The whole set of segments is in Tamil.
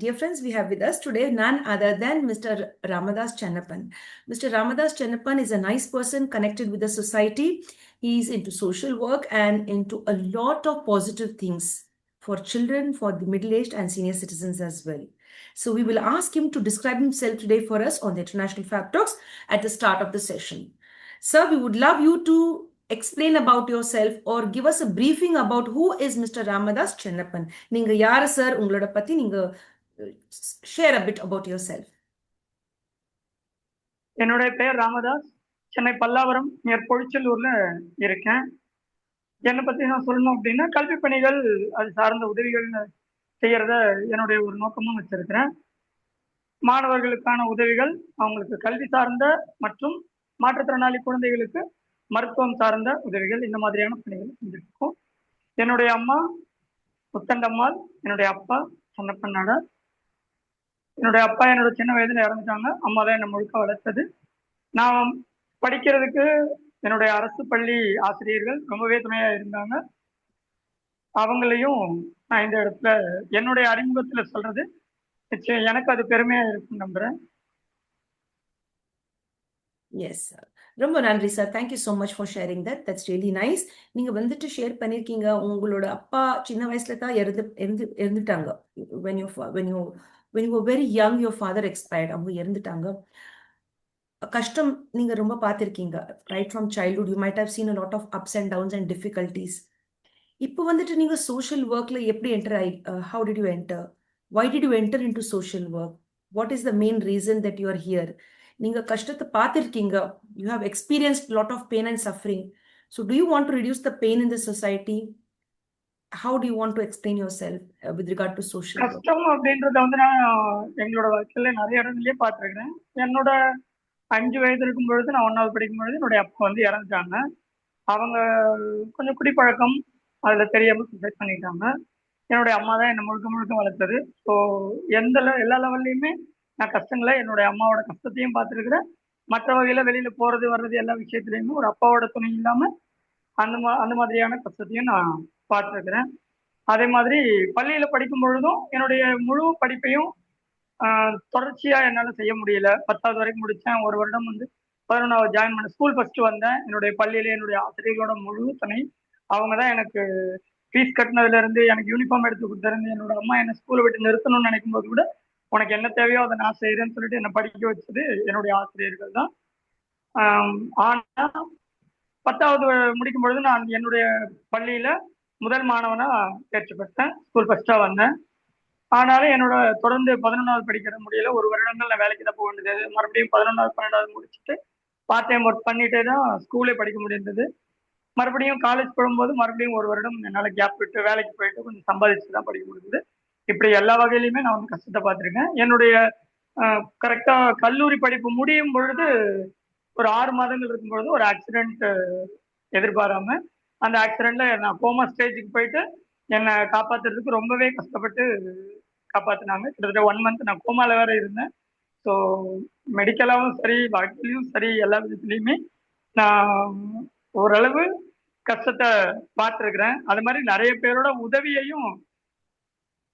Dear friends, we have with us today none other than Mr. Ramadas Chennappan. Mr. Ramadas Chennappan is a nice person connected with the society. He is into social work and into a lot of positive things for children, for the middle-aged and senior citizens as well. So we will ask him to describe himself today for us on the International Fab Talks at the start of the session. Sir, we would love you to explain about yourself or give us a briefing about who is Mr. Ramadas Chennappan. நீங்க யாரு சார், உங்களோட பத்தி நீங்க share a bit about yourself. என்னுடைய பெயர் ராமதாஸ். சென்னை பல்லாவரம் நியர் பொழிச்சலூர்ல இருக்கேன். என்னை பத்தி நான் சொல்லணும் அப்படின்னா, கல்வி பணிகள் அது சார்ந்த உதவிகள் செய்யறத என்னுடைய ஒரு நோக்கமும் வச்சிருக்கிறேன். மாணவர்களுக்கான உதவிகள், அவங்களுக்கு கல்வி சார்ந்த மற்றும் மாற்றுத்திறனாளி குழந்தைகளுக்கு மருத்துவம் சார்ந்த உதவிகள், இந்த மாதிரியான பணிகள் செஞ்சிருக்கோம். என்னுடைய அம்மா முத்தண்டம்மாள், என்னுடைய அப்பா சன்னப்பன் நாடார். என்னுடைய அப்பா என்னோட சின்ன வயதுல இறந்துட்டாங்க. அம்மா தான் என்னை முழுக்க வளர்த்தது. நான் படிக்கிறதுக்கு என்னுடைய அரசு பள்ளி ஆசிரியர்கள் ரொம்பவே துணையா இருந்தாங்க. அவங்களையும் நான் இந்த இடத்துல என்னுடைய அறிமுகத்துல சொல்றது நிச்சயம் எனக்கு அது பெருமையா இருக்கும் நம்புறேன். எஸ் சார், ரொம்ப நன்றி sir. Thank you so much for sharing that. That's really nice. நீங்க வந்துட்டு ஷேர் பண்ணிருக்கீங்க, உங்களோட அப்பா சின்ன வயசுல தான் இறந்துட்டாங்க. when you were very young, your father expired. அவங்க இறந்துட்டாங்க. கஷ்டம் நீங்க ரொம்ப பார்த்திருக்கீங்க. Right from childhood you might have seen a lot of ups and downs and difficulties. இப்போ வந்துட்டு நீங்க சோஷியல் ஒர்க்ல எப்படி என்டர் ஆகி, how did you enter? Why did you enter into social work? What is the main reason that you are here? நீங்க கஷ்டத்தை பார்த்திருக்கீங்க. You have experienced a lot of pain and suffering. So do you want to reduce the pain in the society? How do you want to explain yourself with regard to social work? கஷ்டம் அப்படின்றத வந்து நான் எங்களோட வாழ்க்கையில நிறைய இடங்கள்லயே பார்த்துருக்கிறேன். என்னோட 5 வயது இருக்கும் பொழுது, நான் 1வது படிக்கும் பொழுது என்னுடைய அப்பா வந்து இறந்துட்டாங்க. அவங்க கொஞ்சம் குடிப்பழக்கம் அதுல தெரியாம சூசைட் பண்ணிட்டாங்க. என்னுடைய அம்மா தான் என்னை முழுக்க முழுக்க வளர்த்தது. ஸோ எல்லா லெவல்லையுமே நான் கஷ்டங்களை, என்னுடைய அம்மாவோட கஷ்டத்தையும் பார்த்துருக்கிறேன். மற்ற வகையில வெளியில போறது வர்றது எல்லா விஷயத்துலையுமே ஒரு அப்பாவோட துணை இல்லாம அந்த மாதிரியான கஷ்டத்தையும் நான் பார்த்துருக்கிறேன். அதே மாதிரி பள்ளியில படிக்கும் பொழுதும் என்னுடைய முழு படிப்பையும் தொடர்ச்சியா என்னால செய்ய முடியல. 10வது வரைக்கும் முடிச்சேன். ஒரு வருடம் வந்து 11வது ஜாயின் பண்ண ஸ்கூல் ஃபர்ஸ்ட் வந்தேன். என்னுடைய பள்ளியில என்னுடைய ஆசிரியர்களோட முழு துணை. அவங்க தான் எனக்கு ஃபீஸ் கட்டினதுல இருந்து, எனக்கு யூனிஃபார்ம் எடுத்து கொடுத்துருந்து, என்னோட அம்மா என்ன ஸ்கூலை விட்டு நிறுத்தணும்னு நினைக்கும் போது கூட உனக்கு என்ன தேவையோ அதை நான் செய்யறேன்னு சொல்லிட்டு என்னை படிக்க வச்சது என்னுடைய ஆசிரியர்கள் தான். ஆனா 10வது முடிக்கும் பொழுது நான் என்னுடைய பள்ளியில முதல் மாணவனா தேர்ச்சி பெற்றேன். ஸ்கூல் ஃபர்ஸ்டா வந்தேன். ஆனாலும் என்னோட தொடர்ந்து 11வது படிக்கிற முடியல. ஒரு வருடங்கள் நான் வேலைக்கு தான் போக வேண்டியது. மறுபடியும் 11வது 12வது முடிச்சுட்டு பார்ட் டைம் ஒர்க் பண்ணிட்டே தான் ஸ்கூலே படிக்க முடிந்தது. மறுபடியும் காலேஜ் போகும்போது மறுபடியும் ஒரு வருடம் என்னால் கேப் விட்டு வேலைக்கு போயிட்டு கொஞ்சம் சம்பாதிச்சு தான் படிக்க முடிஞ்சது. இப்படி எல்லா வகையிலுமே நான் வந்து கஷ்டத்தை பார்த்துருக்கேன். என்னுடைய கரெக்டா கல்லூரி படிப்பு முடியும் பொழுது ஒரு 6 மாதங்கள் இருக்கும் பொழுது ஒரு ஆக்சிடென்ட் எதிர்பாராம, அந்த ஆக்சிடென்ட்ல நான் கோமா ஸ்டேஜுக்கு போயிட்டு என்னை காப்பாத்துறதுக்கு ரொம்பவே கஷ்டப்பட்டு காப்பாத்தினாங்க. கிட்டத்தட்ட 1 மந்த் நான் கோமால வேற இருந்தேன். ஸோ மெடிக்கலாவும் சரி, வாழ்க்கையிலையும் சரி, எல்லா விதத்துலையுமே நான் ஓரளவு கஷ்டத்தை பார்த்துருக்கிறேன். அது மாதிரி நிறைய பேரோட உதவியையும்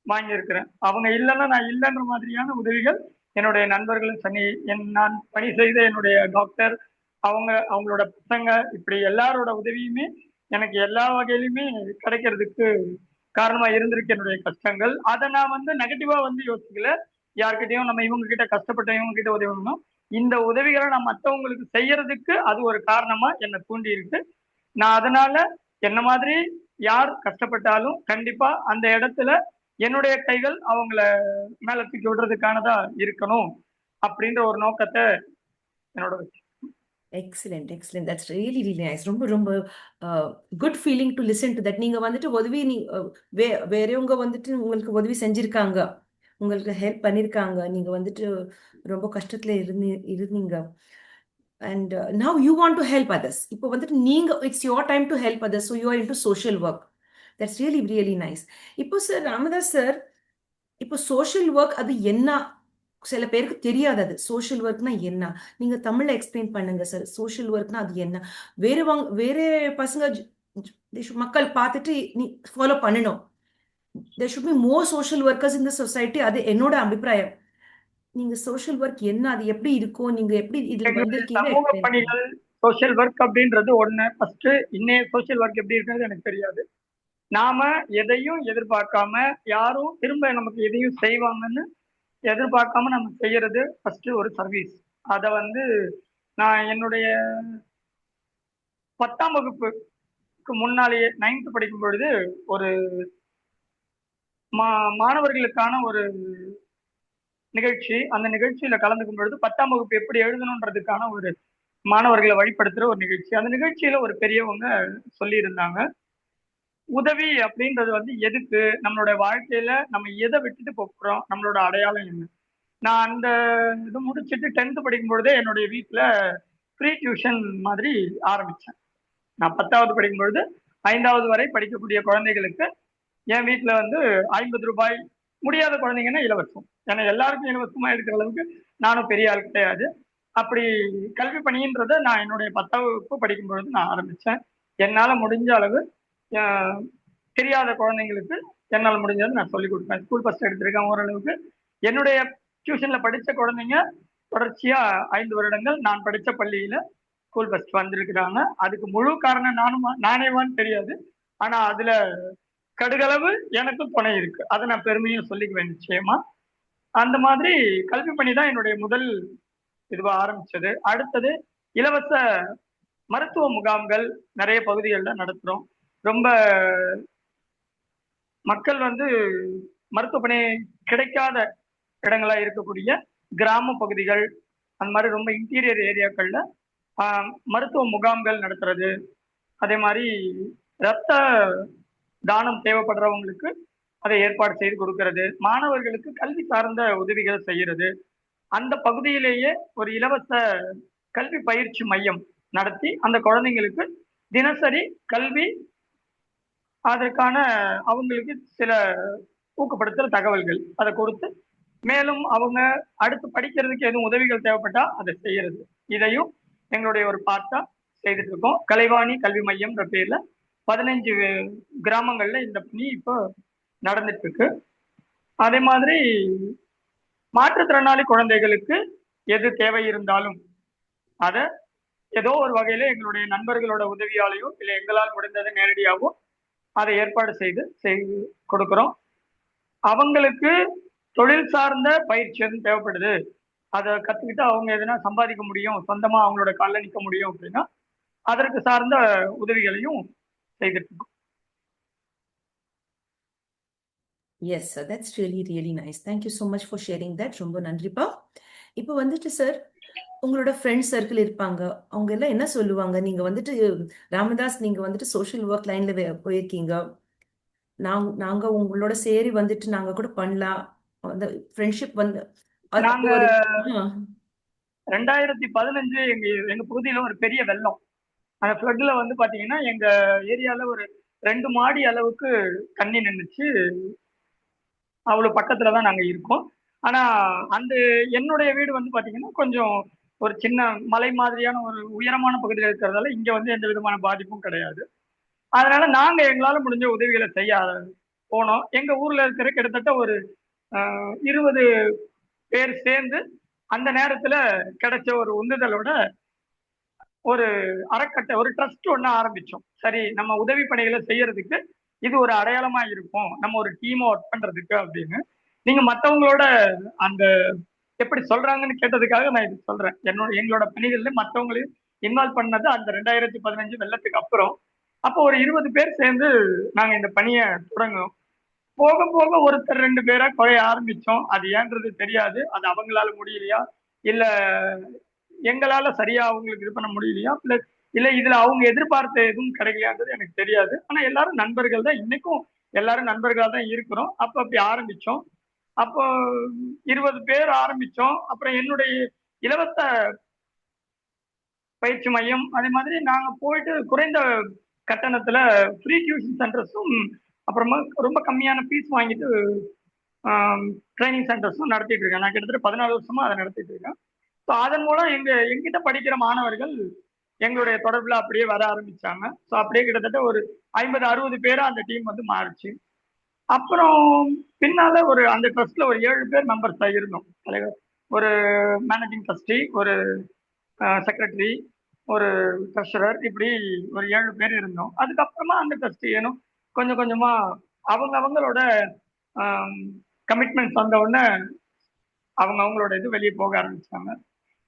வாங்கியிருக்கிறேன். அவங்க இல்லைன்னா நான் இல்லைன்ற மாதிரியான உதவிகள் என்னுடைய நண்பர்களும் சரி, நான் பணி செய்த என்னுடைய டாக்டர், அவங்களோட பசங்க, இப்படி எல்லாரோட உதவியுமே எனக்கு எல்லா வகையிலுமே கிடைக்கிறதுக்கு காரணமா இருந்திருக்கு என்னுடைய கஷ்டங்கள். அதை நான் வந்து நெகட்டிவா வந்து யோசிக்கல. யார்கிட்டையும் நம்ம இவங்க கிட்ட கஷ்டப்பட்ட இவங்க கிட்ட உதவி பண்ணணும், இந்த உதவிகளை நான் மற்றவங்களுக்கு செய்யறதுக்கு அது ஒரு காரணமா என்னை தூண்டி இருக்கு. நான் அதனால என்ன மாதிரி யார் கஷ்டப்பட்டாலும் கண்டிப்பா அந்த இடத்துல என்னுடைய கைகள் அவங்கள மேல தூக்கி விடுறதுக்கானதா இருக்கணும் அப்படின்ற ஒரு நோக்கத்தை என்னோட. Excellent, excellent. That's really really nice. ரொம்ப ரொம்ப good feeling to listen to that. நீங்க வந்துட்டு உதவி வேறவங்க வந்துட்டு உங்களுக்கு உதவி செஞ்சிருக்காங்க, உங்களுக்கு ஹெல்ப் பண்ணிருக்காங்க, நீங்க வந்துட்டு ரொம்ப கஷ்டத்துல இருந்தீங்க. And now you want to help others. இப்போ வந்துட்டு நீங்க, it's your time to help others, so you are into social work. That's really really nice. இப்போ சார் ராமதாஸ் சார், இப்போ சோஷியல் ஒர்க் அது என்ன, சில பேருக்கு தெரியாது அது சோஷியல் ஒர்க்னா என்ன. நீங்க தமிழ்ல எக்ஸ்பிளைன் பண்ணுங்க சார். சோஷியல் ஒர்க்னா அது என்ன? வேற பசங்க மக்கள் பார்த்துட்டு நீ ஃபாலோ பண்ணணும். there should be more social workers in the society. அது என்னோட அபிப்பிராயம். நீங்க சோஷியல் ஒர்க் என்ன, அது எப்படி இருக்கும், நீங்க எப்படி இதுல எங்களுடைய வந்திருக்கீங்க, சமூக எக்ஸ்பிளைன் பண்ணுங்க. பணிகள் சோஷியல் ஒர்க் அப்படின்றது ஒண்ணு. ஃபர்ஸ்ட் இன்னைய சோஷியல் ஒர்க் எப்படி இருக்குன்னு எனக்கு தெரியாது. நாம எதையும் எதிர்பார்க்காம, யாரும் திரும்ப நமக்கு எதையும் செய்வாங்கன்னு எதிர்பார்க்காம நம்ம செய்யறது ஃபர்ஸ்ட் ஒரு சர்வீஸ். அத வந்து நான் என்னுடைய 10ஆம் வகுப்புக்கு முன்னாலேயே 9th படிக்கும் பொழுது ஒரு மாணவர்களுக்கான ஒரு நிகழ்ச்சி, அந்த நிகழ்ச்சியில கலந்துக்கும் பொழுது 10ஆம் வகுப்பு எப்படி எழுதணுன்றதுக்கான ஒரு மாணவர்களை வழிபடுத்துற ஒரு நிகழ்ச்சி. அந்த நிகழ்ச்சியில ஒரு பெரியவங்க சொல்லி இருந்தாங்க, உதவி அப்படின்றது வந்து எதுக்கு, நம்மளோட வாழ்க்கையில நம்ம எதை விட்டுட்டு போறோம், நம்மளோட அடையாளம் என்ன. நான் அந்த இது முடிச்சுட்டு 10th படிக்கும் பொழுதே என்னுடைய வீட்டுல ஃப்ரீ டியூஷன் மாதிரி ஆரம்பிச்சேன். நான் 10வது படிக்கும் பொழுது 5வது வரை படிக்கக்கூடிய குழந்தைகளுக்கு என் வீட்டுல வந்து 50 ரூபாய், முடியாத குழந்தைங்கன்னா இலவசம். ஏன்னா எல்லாருக்கும் இலவசமா இருக்கிற அளவுக்கு நானும் பெரிய ஆள் கிடையாது. அப்படி கல்வி பணின்றத நான் என்னுடைய 10ஆம் வகுப்பு படிக்கும் பொழுது நான் ஆரம்பிச்சேன். என்னால முடிஞ்ச அளவு தெரியாத குழந்தைங்களுக்கு என்னால் முடிஞ்சது நான் சொல்லிக் கொடுப்பேன். ஸ்கூல் ஃபர்ஸ்ட் எடுத்திருக்கேன் ஓரளவுக்கு. என்னுடைய டியூஷன்ல படிச்ச குழந்தைங்க தொடர்ச்சியா 5 வருடங்கள் நான் படிச்ச பள்ளியில ஸ்கூல் ஃபர்ஸ்ட் வந்திருக்கிறாங்க. அதுக்கு முழு காரணம் நானேவான்னு தெரியாது. ஆனா அதுல கடுகளவு எனக்கும் துணை இருக்கு. அதை நான் பெருமையா சொல்லிக்குவேன் நிச்சயமா. அந்த மாதிரி கல்வி பணி தான் என்னுடைய முதல் இதுவா ஆரம்பிச்சது. அடுத்தது இலவச மருத்துவ முகாம்கள் நிறைய பகுதிகளில் நடத்துறோம். ரொம்ப மக்கள் வந்து மருத்துவ பணி கிடைக்காத இடங்களா இருக்கக்கூடிய கிராம பகுதிகள், அந்த மாதிரி ரொம்ப இன்டீரியர் ஏரியாக்கள்ல மருத்துவ முகாம்கள் நடத்துறது. அதே மாதிரி ரத்த தானம் தேவைப்படுறவங்களுக்கு அதை ஏற்பாடு செய்து கொடுக்கிறது, மாணவர்களுக்கு கல்வி சார்ந்த உதவிகள் செய்யறது. அந்த பகுதியிலேயே ஒரு இலவச கல்வி பயிற்சி மையம் நடத்தி அந்த குழந்தைங்களுக்கு தினசரி கல்வி, அதற்கான அவங்களுக்கு சில ஊக்கப்படுத்துற தகவல்கள் அதை கொடுத்து, மேலும் அவங்க அடுத்து படிக்கிறதுக்கு எதுவும் உதவிகள் தேவைப்பட்டா அதை செய்யறது. இதையும் எங்களுடைய ஒரு பார்ட்டா செய்துட்டு இருக்கோம். கலைவாணி கல்வி மையம்ன்ற பேர்ல 15 கிராமங்கள்ல இந்த பணி இப்போ நடந்துட்டு இருக்கு. அதே மாதிரி மாற்றுத்திறனாளி குழந்தைகளுக்கு எது தேவை இருந்தாலும் அதை ஏதோ ஒரு வகையில எங்களுடைய நண்பர்களோட உதவியாலேயோ இல்லை எங்களால் முடிந்ததை நேரடியாகவோ அதை ஏற்பாடு செய்து கொடுக்கிறோம். அவங்களுக்கு தொழில் சார்ந்த பயிற்சி எதுவும் தேவைப்படுது, அதை கத்துக்கிட்டு அவங்க எதுனா சம்பாதிக்க முடியும், சொந்தமா அவங்களோட காலில் நிற்க முடியும் அப்படின்னா அதற்கு சார்ந்த உதவிகளையும் செய்துட்டு இருக்கோம். Yes sir, that's really really nice. Thank you so much for sharing that. ரொம்ப நன்றிப்பா. இப்போ வந்துட்டு சார், உங்களோட ஃப்ரெண்ட்ஸ் சர்க்கிள் இருப்பாங்க, அவங்க எல்லாம் என்ன சொல்லுவாங்க? நீங்க வந்துட்டு ராமதாஸ், நீங்க வந்துட்டு சோஷியல் ஒர்க் லைன்ல போயிருக்கீங்க, நாங்க உங்களோட சேரி வந்துட்டு நாங்க கூட பண்ணலாம், அந்த ஃப்ரெண்ட்ஷிப் வந்து நாங்க ஒரு 2015 எங்க பகுதியில ஒரு பெரிய வெள்ளம். அந்த ஃப்ளட்ல வந்து பாத்தீங்கன்னா எங்க ஏரியால ஒரு 2 மாடி அளவுக்கு தண்ணி நின்றுச்சு. அவ்வளவு பக்கத்துலதான் நாங்க இருக்கோம். ஆனா அந்த என்னுடைய வீடு வந்து பாத்தீங்கன்னா கொஞ்சம் ஒரு சின்ன மலை மாதிரியான ஒரு உயரமான பகுதியில் இருக்கிறதால இங்க வந்து எந்த விதமான பாதிப்பும் கிடையாது. அதனால நாங்க எங்களால முடிஞ்ச உதவிகளை செய்ய போனோம். எங்க ஊர்ல இருக்கிற கிட்டத்தட்ட ஒரு 20 பேர் சேர்ந்து அந்த நேரத்துல கிடைச்ச ஒரு உந்துதலோட ஒரு அறக்கட்டளை, ஒரு ட்ரஸ்ட் ஒண்ணு ஆரம்பிச்சோம். சரி, நம்ம உதவி பணிகளை செய்யறதுக்கு இது ஒரு அடையாளமா இருக்கும், நம்ம ஒரு டீமா ஒர்க் பண்றதுக்கு அப்படின்னு. நீங்க மத்தவங்களோட அந்த எப்படி சொல்றாங்கன்னு கேட்டதுக்காக நான் இது சொல்றேன். எங்களோட பணிகள்ல மத்தவங்களையும் இன்வால்வ் பண்ணது அந்த 2015 வெள்ளத்துக்கு அப்புறம். அப்போ ஒரு 20 பேர் சேர்ந்து நாங்க இந்த பணியை தொடங்கணும். போக போக ஒருத்தர் 2 பேரா குறைய ஆரம்பிச்சோம். அது ஏன்றது தெரியாது. அது அவங்களால முடியலையா, இல்ல எங்களால சரியா அவங்களுக்கு இது பண்ண முடியலையா, இல்ல இதுல அவங்க எதிர்பார்த்த எதுவும் கிடைக்கலையான்றது எனக்கு தெரியாது. ஆனா எல்லாரும் நண்பர்கள் தான், இன்னைக்கும் எல்லாரும் நண்பர்களா தான் இருக்கிறோம். அப்ப அப்படி ஆரம்பிச்சோம். அப்போ 20 பேர் ஆரம்பிச்சோம். அப்புறம் என்னுடைய இலவச பயிற்சி மையம், அதே மாதிரி நாங்க போயிட்டு குறைந்த கட்டணத்துல ஃப்ரீ டியூஷன் சென்டர்ஸும், அப்புறமா ரொம்ப கம்மியான ஃபீஸ் வாங்கிட்டு ட்ரைனிங் சென்டர்ஸும் நடத்திட்டு இருக்கேன். நான் கிட்டத்தட்ட 14 வருஷமா அதை நடத்திட்டு இருக்கேன். ஸோ அதன் மூலம் எங்கிட்ட படிக்கிற மாணவர்கள் எங்களுடைய தொடர்புல அப்படியே வர ஆரம்பிச்சாங்க. ஸோ அப்படியே கிட்டத்தட்ட ஒரு 50-60 பேரா அந்த டீம் வந்து மாறுச்சு. அப்புறம் பின்னால அந்த ட்ரஸ்ட்ல ஒரு 7 பேர் மெம்பர்ஸ் இருந்தோம். தலைவர், ஒரு மேனேஜிங் ட்ரஸ்டி, ஒரு செக்ரட்டரி, ஒரு ட்ரெஷரர், இப்படி ஒரு 7 பேர் இருந்தோம். அதுக்கப்புறமா அந்த ட்ரஸ்டி ஏனும் கொஞ்சம் கொஞ்சமா அவங்களோட கமிட்மெண்ட்ஸ் வந்த உடனே அவங்களோட இது வெளியே போக ஆரம்பிச்சாங்க.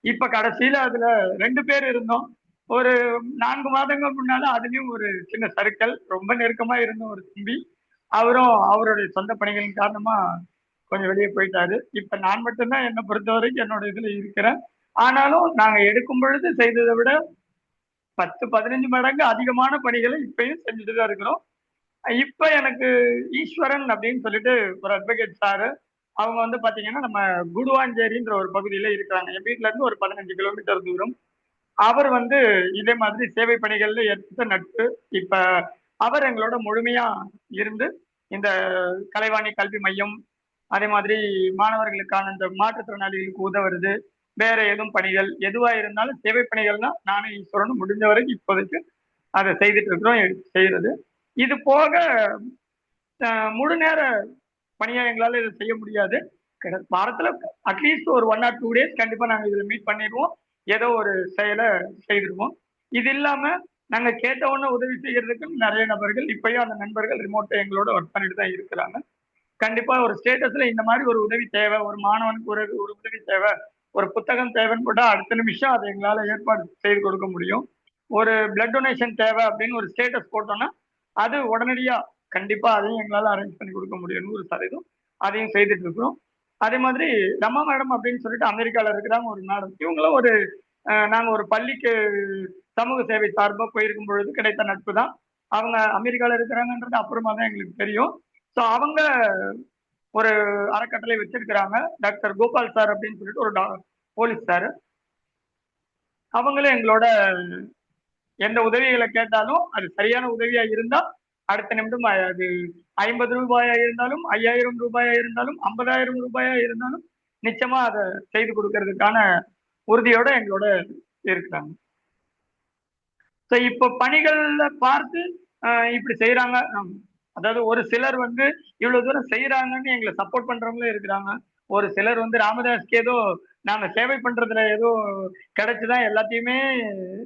இப்ப கடைசியில அதுல 2 பேர் இருந்தோம். ஒரு 4 மாதங்கள் முன்னால அதுலயும் ஒரு சின்ன சறுக்கல். ரொம்ப நெருக்கமா இருந்த ஒரு தம்பி, அவரும் அவருடைய சொந்த பணிகளின் காரணமா கொஞ்சம் வெளியே போயிட்டாரு. இப்ப நான் மட்டும்தான் என்னை பொறுத்தவரைக்கும் என்னோட இதுல இருக்கிறேன். ஆனாலும் நாங்க எடுக்கும் பொழுது செய்ததை விட 10-15 மடங்கு அதிகமான பணிகளை இப்பயும் செஞ்சுட்டு தான் இருக்கிறோம். இப்ப எனக்கு ஈஸ்வரன் அப்படின்னு சொல்லிட்டு ஒரு அட்வொகேட் சாரு, அவங்க பாத்தீங்கன்னா நம்ம குடுவாஞ்சேரின்ற ஒரு பகுதியில இருக்கிறாங்க. என் வீட்டுல இருந்து ஒரு 15 கிலோமீட்டர் தூரம். அவர் இதே மாதிரி சேவை பணிகள்ல ஏற்பட்ட நட்பு. இப்ப அவர் எங்களோட முழுமையா இருந்து இந்த கலைவாணி கல்வி மையம், அதே மாதிரி மாணவர்களுக்கான இந்த மாற்றுத்திறனாளிகளுக்கு உதவுறது, வேற எதுவும் பணிகள் எதுவா இருந்தாலும் சேவை பணிகள்னா நானும் ஈஸ்வரனும் முடிஞ்ச வரைக்கும் இப்போதைக்கு அதை செய்துட்டு இருக்கிறோம், செய்யறது. இது போக முழு நேர பணியா எங்களால இதை செய்ய முடியாது. வாரத்துல அட்லீஸ்ட் ஒரு 1 or 2 days கண்டிப்பா நாங்க இதுல மீட் பண்ணிடுவோம். ஏதோ ஒரு செயலை செய்திருவோம். இது இல்லாம நாங்க கேட்ட உடனே உதவி செய்யறதுக்கு நிறைய நபர்கள் இப்பயும் அந்த நண்பர்கள் ரிமோட்டா எங்களோட ஒர்க் பண்ணிட்டு தான் இருக்கிறாங்க. கண்டிப்பா ஒரு ஸ்டேட்டஸ்ல இந்த மாதிரி ஒரு உதவி தேவை, ஒரு மாணவனுக்கு ஒரு உதவி தேவை, ஒரு புத்தகம் தேவைன்னு போட்டா அடுத்த நிமிஷம் அதை எங்களால ஏற்பாடு செய்து கொடுக்க முடியும். ஒரு பிளட் டொனேஷன் தேவை அப்படின்னு ஒரு ஸ்டேட்டஸ் போட்டோம்னா அது உடனடியா கண்டிப்பா அதையும் எங்களால அரேஞ்ச் பண்ணி கொடுக்க முடியும். 100% அதையும் செய்துட்டு இருக்கிறோம். அதே மாதிரி ரமா மேடம் அப்படின்னு சொல்லிட்டு அமெரிக்கால இருக்கிறாங்க ஒரு மேடம். இவங்களும் நாங்க ஒரு பள்ளிக்கு சமூக சேவை சார்பா போயிருக்கும் பொழுது கிடைத்த நட்பு தான். அவங்க அமெரிக்கால இருக்கிறாங்கன்றது அப்புறமா தான் எங்களுக்கு தெரியும். ஸோ அவங்க ஒரு அறக்கட்டளை வச்சிருக்கிறாங்க, டாக்டர் கோபால் சார் அப்படின்னு சொல்லிட்டு ஒரு போலீஸ் சார். அவங்களும் எங்களோட எந்த உதவிகளை கேட்டாலும் அது சரியான உதவியா இருந்தா அடுத்த நிமிடம் அது 50 ரூபாயா இருந்தாலும், 5000 ரூபாயா இருந்தாலும், 50,000 ரூபாயா இருந்தாலும் நிச்சயமா அதை செய்து கொடுக்கறதுக்கான உறுதியோட எங்களோட இருக்கிறாங்க. ஸோ இப்போ பணிகள்ல பார்த்து இப்படி செய்யறாங்க. அதாவது ஒரு சிலர் இவ்வளவு தூரம் செய்யறாங்கன்னு எங்களை சப்போர்ட் பண்றவங்களும் இருக்கிறாங்க. ஒரு சிலர் ராமதாஸ்க்கு ஏதோ நாங்க சேவை பண்றதுல ஏதோ கிடைச்சுதான் எல்லாத்தையுமே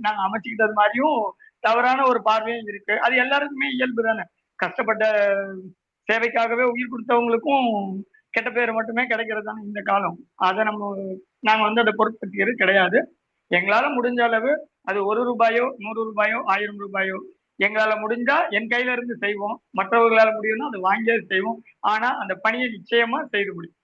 நாங்க அமைச்சுக்கிட்டது மாதிரியும் தவறான ஒரு பார்வையும் இருக்கு. அது எல்லாருக்குமே இயல்பு தானே. கஷ்டப்பட்ட சேவைக்காகவே உயிர் கொடுத்தவங்களுக்கும் கெட்ட பேர் மட்டுமே கிடைக்கிறது தானே இந்த காலம். அதை நாங்க அதை பொருட்படுத்திக்கிறது கிடையாது. எங்களால முடிஞ்ச அளவு அது 1 ரூபாயோ 100 ரூபாயோ 1000 ரூபாயோ எங்களால முடிஞ்சா என் கையில இருந்து செய்வோம். மற்றவர்களால முடியும்னா அது வாங்கியாவது செய்வோம். ஆனா அந்த பணியை நிச்சயமா செய்து முடிப்போம்.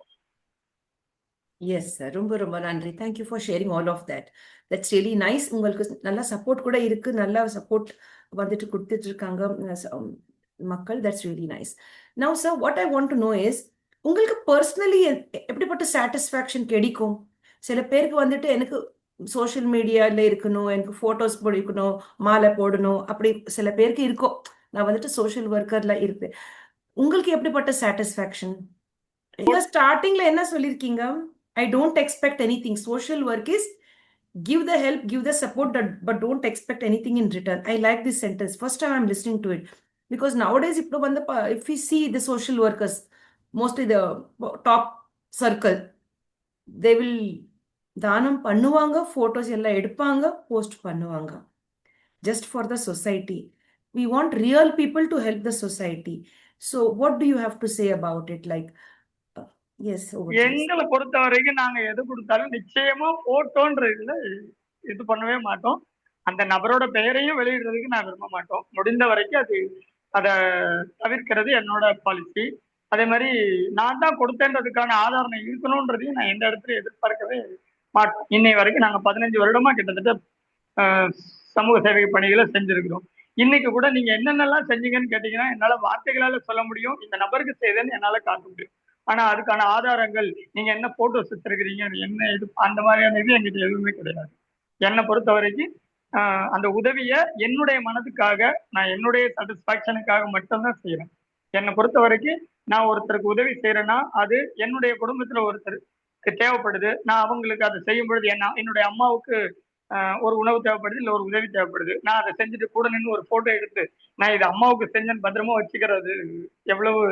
எஸ் சார், ரொம்ப ரொம்ப நன்றி. Thank you for sharing all of that. That's really nice. உங்களுக்கு நல்ல சப்போர்ட் கூட இருக்கு, நல்ல சப்போர்ட் கொடுத்துட்டு இருக்காங்க மக்கள். That's really nice. Now sir, what I want to know is, உங்களுக்கு பர்சனலி எப்படிப்பட்ட சாட்டிஸ்ஃபேக்ஷன் கிடைக்கும்? சில பேருக்கு எனக்கு சோஷியல் மீடியால இருக்கணும், எனக்கு போட்டோஸ் பிடிக்கணும், மாலை போடணும், அப்படி சில பேருக்கு இருக்கும். நான் சோஷியல் ஒர்க்கர்ல இருப்பேன். உங்களுக்கு எப்படிப்பட்ட சாட்டிஸ்ஃபேக்ஷன்? நீங்க ஸ்டார்டிங்ல என்ன சொல்லிருக்கீங்க? I don't expect anything. Social work is give the help, give the support, but don't expect anything in return. I like this sentence. First time I'm listening to it. Because nowadays, if we see the social workers, mostly the top circle, they will தானம் பண்ணுவாங்க, photos எல்லாம் எடுப்பாங்க, post பண்ணுவாங்க. Just for the society. We want real people to help the society. So what do you have to say about it? Like, yes, over to you. எங்களை பொறுத்த வரைக்கும் நாங்க எது கொடுத்தாலும் நிச்சயமா போட்டோன்றதுல இது பண்ணவே மாட்டோம். அந்த நபரோட பெயரையும் வெளியிடுறதுக்கு நான் விரும்ப மாட்டோம். முடிந்த வரைக்கும் அதை தவிர்க்கிறது என்னோட பாலிசி. அதே மாதிரி நான் தான் கொடுத்தேன்றதுக்கான ஆதாரம் இருக்கணும்ன்றதையும் நான் எந்த இடத்துலயும் எதிர்பார்க்கவே மாட்டோம். இன்னை வரைக்கும் நாங்க 15 வருடமா கிட்டத்தட்ட சமூக சேவை பணிகளை செஞ்சிருக்கிறோம். இன்னைக்கு கூட நீங்க என்னென்னலாம் செஞ்சீங்கன்னு கேட்டீங்கன்னா என்னால வார்த்தைகளால சொல்ல முடியும், இந்த நபருக்கு செய்தேன்னு என்னால காட்ட முடியும். ஆனா அதுக்கான ஆதாரங்கள், நீங்க என்ன போட்டோஸ் எடுத்திருக்கிறீங்க, என்ன இது, அந்த மாதிரியான இது என்கிட்ட எதுவுமே கிடையாது. என்னை பொறுத்த வரைக்கும் அந்த உதவிய என்னுடைய மனதுக்காக, நான் என்னுடைய சாட்டிஸ்பாக்சனுக்காக மட்டும்தான் செய்யறேன். என்னை பொறுத்த வரைக்கும் நான் ஒருத்தருக்கு உதவி செய்யறேன்னா அது என்னுடைய குடும்பத்துல ஒருத்தருக்கு தேவைப்படுது. நான் அவங்களுக்கு அதை செய்யும் பொழுது என்னுடைய அம்மாவுக்கு ஒரு உணவு தேவைப்படுது, இல்ல ஒரு உதவி தேவைப்படுது. நான் அதை செஞ்சுட்டு கூட நின்று ஒரு போட்டோ எடுத்து நான் இது அம்மாவுக்கு செஞ்சேன்னு பத்திரமா வச்சுக்கிறது எவ்வளவு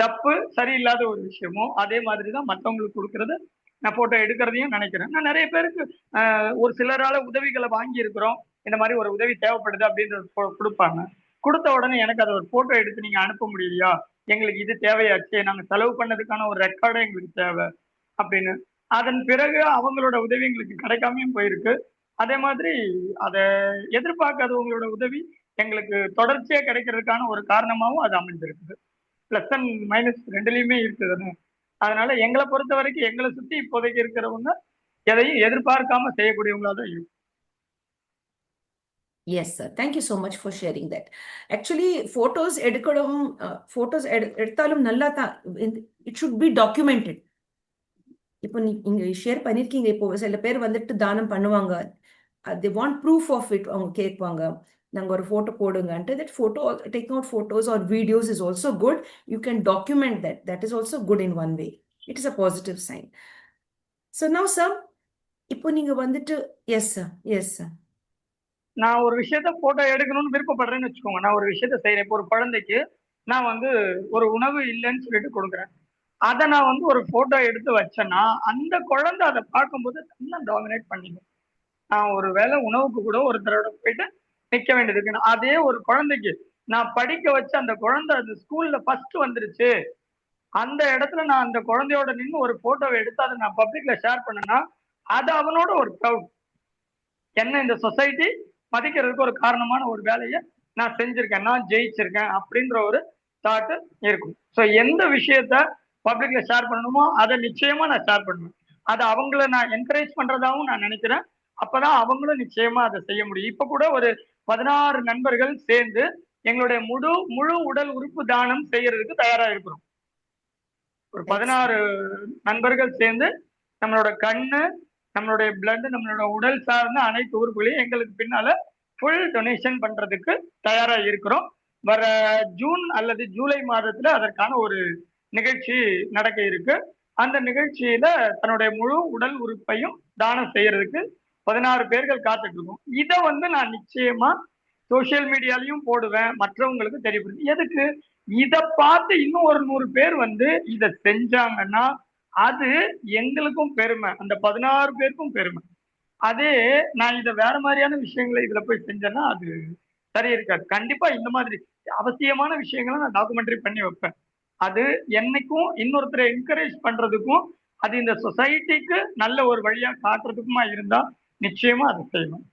தப்பு சரியில்லாத ஒரு விஷயமோ அதே மாதிரி தான் மற்றவங்களுக்கு கொடுக்கறது நான் போட்டோ எடுக்கிறதையும் நினைக்கிறேன். நான் நிறைய பேருக்கு ஒரு சிலரால உதவிகளை வாங்கி இருக்கிறோம். இந்த மாதிரி ஒரு உதவி தேவைப்படுது அப்படின்றது கொடுப்பாங்க. கொடுத்த உடனே எனக்கு அதை ஒரு போட்டோ எடுத்து நீங்க அனுப்ப முடியலையா, எங்களுக்கு இது தேவையாச்சு, நாங்க செலவு பண்ணதுக்கான ஒரு ரெக்கார்டு எங்களுக்கு தேவை அப்படின்னு. அதன் பிறகு அவங்களோட உதவி எங்களுக்கு கிடைக்காமையும் போயிருக்கு. அதே மாதிரி அதை எதிர்பார்க்காதவங்களோட உதவி எங்களுக்கு தொடர்ச்சியா கிடைக்கிறதுக்கான ஒரு காரணமாகவும் அது அமைஞ்சிருக்குது. பிளஸ் அண்ட் மைனஸ் ரெண்டுலயுமே இருக்குதுன்னு. அதனால எங்களை பொறுத்த வரைக்கும் எங்களை சுத்தி இப்போதைக்கு இருக்கிறவங்க எதையும் எதிர்பார்க்காம செய்யக்கூடியவங்களா தான் இருக்கும். Yes, sir. Thank you so much for sharing that. Actually, photos எடுக்கணும், photos எடுத்தாலும் நல்லா தான். It should be documented. இப்போ நீங்க ஷேர் பண்ணிருக்கீங்க. இப்போ சில பேர் வந்துட்டு தானம் பண்ணுவாங்க. They want proof of it. அவங்க கேட்பாங்க, நாங்க ஒரு photo போடுங்கன்ட்டு. That photo, taking out photos or videos is also good. You can document that. That is also good in one way. It is a positive sign. So now, sir, இப்போ நீங்க வந்துட்டு yes, sir. Yes, sir. நான் ஒரு விஷயத்த போட்டோ எடுக்கணும்னு விருப்பப்படுறேன்னு வச்சுக்கோங்க. நான் ஒரு விஷயத்த செய்யறேன். இப்போ ஒரு குழந்தைக்கு நான் வந்து ஒரு உணவு இல்லைன்னு சொல்லிட்டு கொடுக்குறேன். அதை நான் வந்து ஒரு போட்டோ எடுத்து வச்சேன்னா அந்த குழந்தை அதை பார்க்கும்போது இன்னும் டாமினேட் பண்ணிடும். நான் ஒரு வேளை உணவுக்கு கூட ஒருத்தரோட போயிட்டு நிக்க வேண்டியது இருக்கு. அதே ஒரு குழந்தைக்கு நான் படிக்க வச்ச அந்த குழந்தை அந்த ஸ்கூல்ல ஃபர்ஸ்ட் வந்துருச்சு, அந்த இடத்துல நான் அந்த குழந்தையோட நின்று ஒரு போட்டோவை எடுத்து அதை நான் பப்ளிக்ல ஷேர் பண்ணேன்னா அது அவனோட ஒரு ப்ரௌட். என்ன இந்த சொசைட்டி மதிக்கிறதுக்கு ஒரு காரணமான ஒரு வேலையை நான் செஞ்சிருக்கேன், நான் ஜெயிச்சிருக்கேன் அப்படின்ற ஒரு தாட்டு இருக்கும். ஸோ எந்த விஷயத்த பப்ளிக்ல ஷேர் பண்ணணுமோ அதை நிச்சயமா நான் ஷேர் பண்ணுவேன். அதை அவங்கள நான் என்கரேஜ் பண்றதாகவும் நான் நினைக்கிறேன். அப்பதான் அவங்களும் நிச்சயமா அதை செய்ய முடியும். இப்ப கூட ஒரு 16 நண்பர்கள் சேர்ந்து எங்களுடைய முழு உடல் உறுப்பு தானம் செய்யறதுக்கு தயாரா இருக்கிறோம். ஒரு 16 நண்பர்கள் சேர்ந்து நம்மளோட கண்ணு, நம்மளுடைய பிளட், நம்மளோட உடல் சார்ந்த அனைத்து உறுப்புகளையும் எங்களுக்கு பின்னால ஃபுல் டொனேஷன் பண்றதுக்கு தயாரா இருக்கிறோம். வர ஜூன் அல்லது ஜூலை மாதத்துல அதற்கான ஒரு நிகழ்ச்சி நடக்க இருக்கு. அந்த நிகழ்ச்சியில தன்னுடைய முழு உடல் உறுப்பையும் தானம் செய்யறதுக்கு 16 பேர்கள் காத்துட்டு இருக்கோம். இதை வந்து நான் நிச்சயமா சோசியல் மீடியாலையும் போடுவேன், மற்றவங்களுக்கு தெரியப்படுது. எதுக்கு? இதை பார்த்து இன்னும் ஒரு 100 பேர் வந்து இதை செஞ்சாங்கன்னா அது எங்களுக்கும் பெருமை, அந்த 16 பேருக்கும் பெருமை. அதே நான் இதை வேற மாதிரியான விஷயங்களை இதுல போய் செஞ்சேன்னா அது சரி இருக்காது. கண்டிப்பா இந்த மாதிரி அவசியமான விஷயங்களை நான் டாக்குமெண்ட்ரி பண்ணி வைப்பேன். அது என்னைக்கும் இன்னொருத்தரை என்கரேஜ் பண்றதுக்கும் அது இந்த சொசைட்டிக்கு நல்ல ஒரு வழியா காட்டுறதுக்குமா இருந்தா நிச்சயமா அதை செய்யணும்.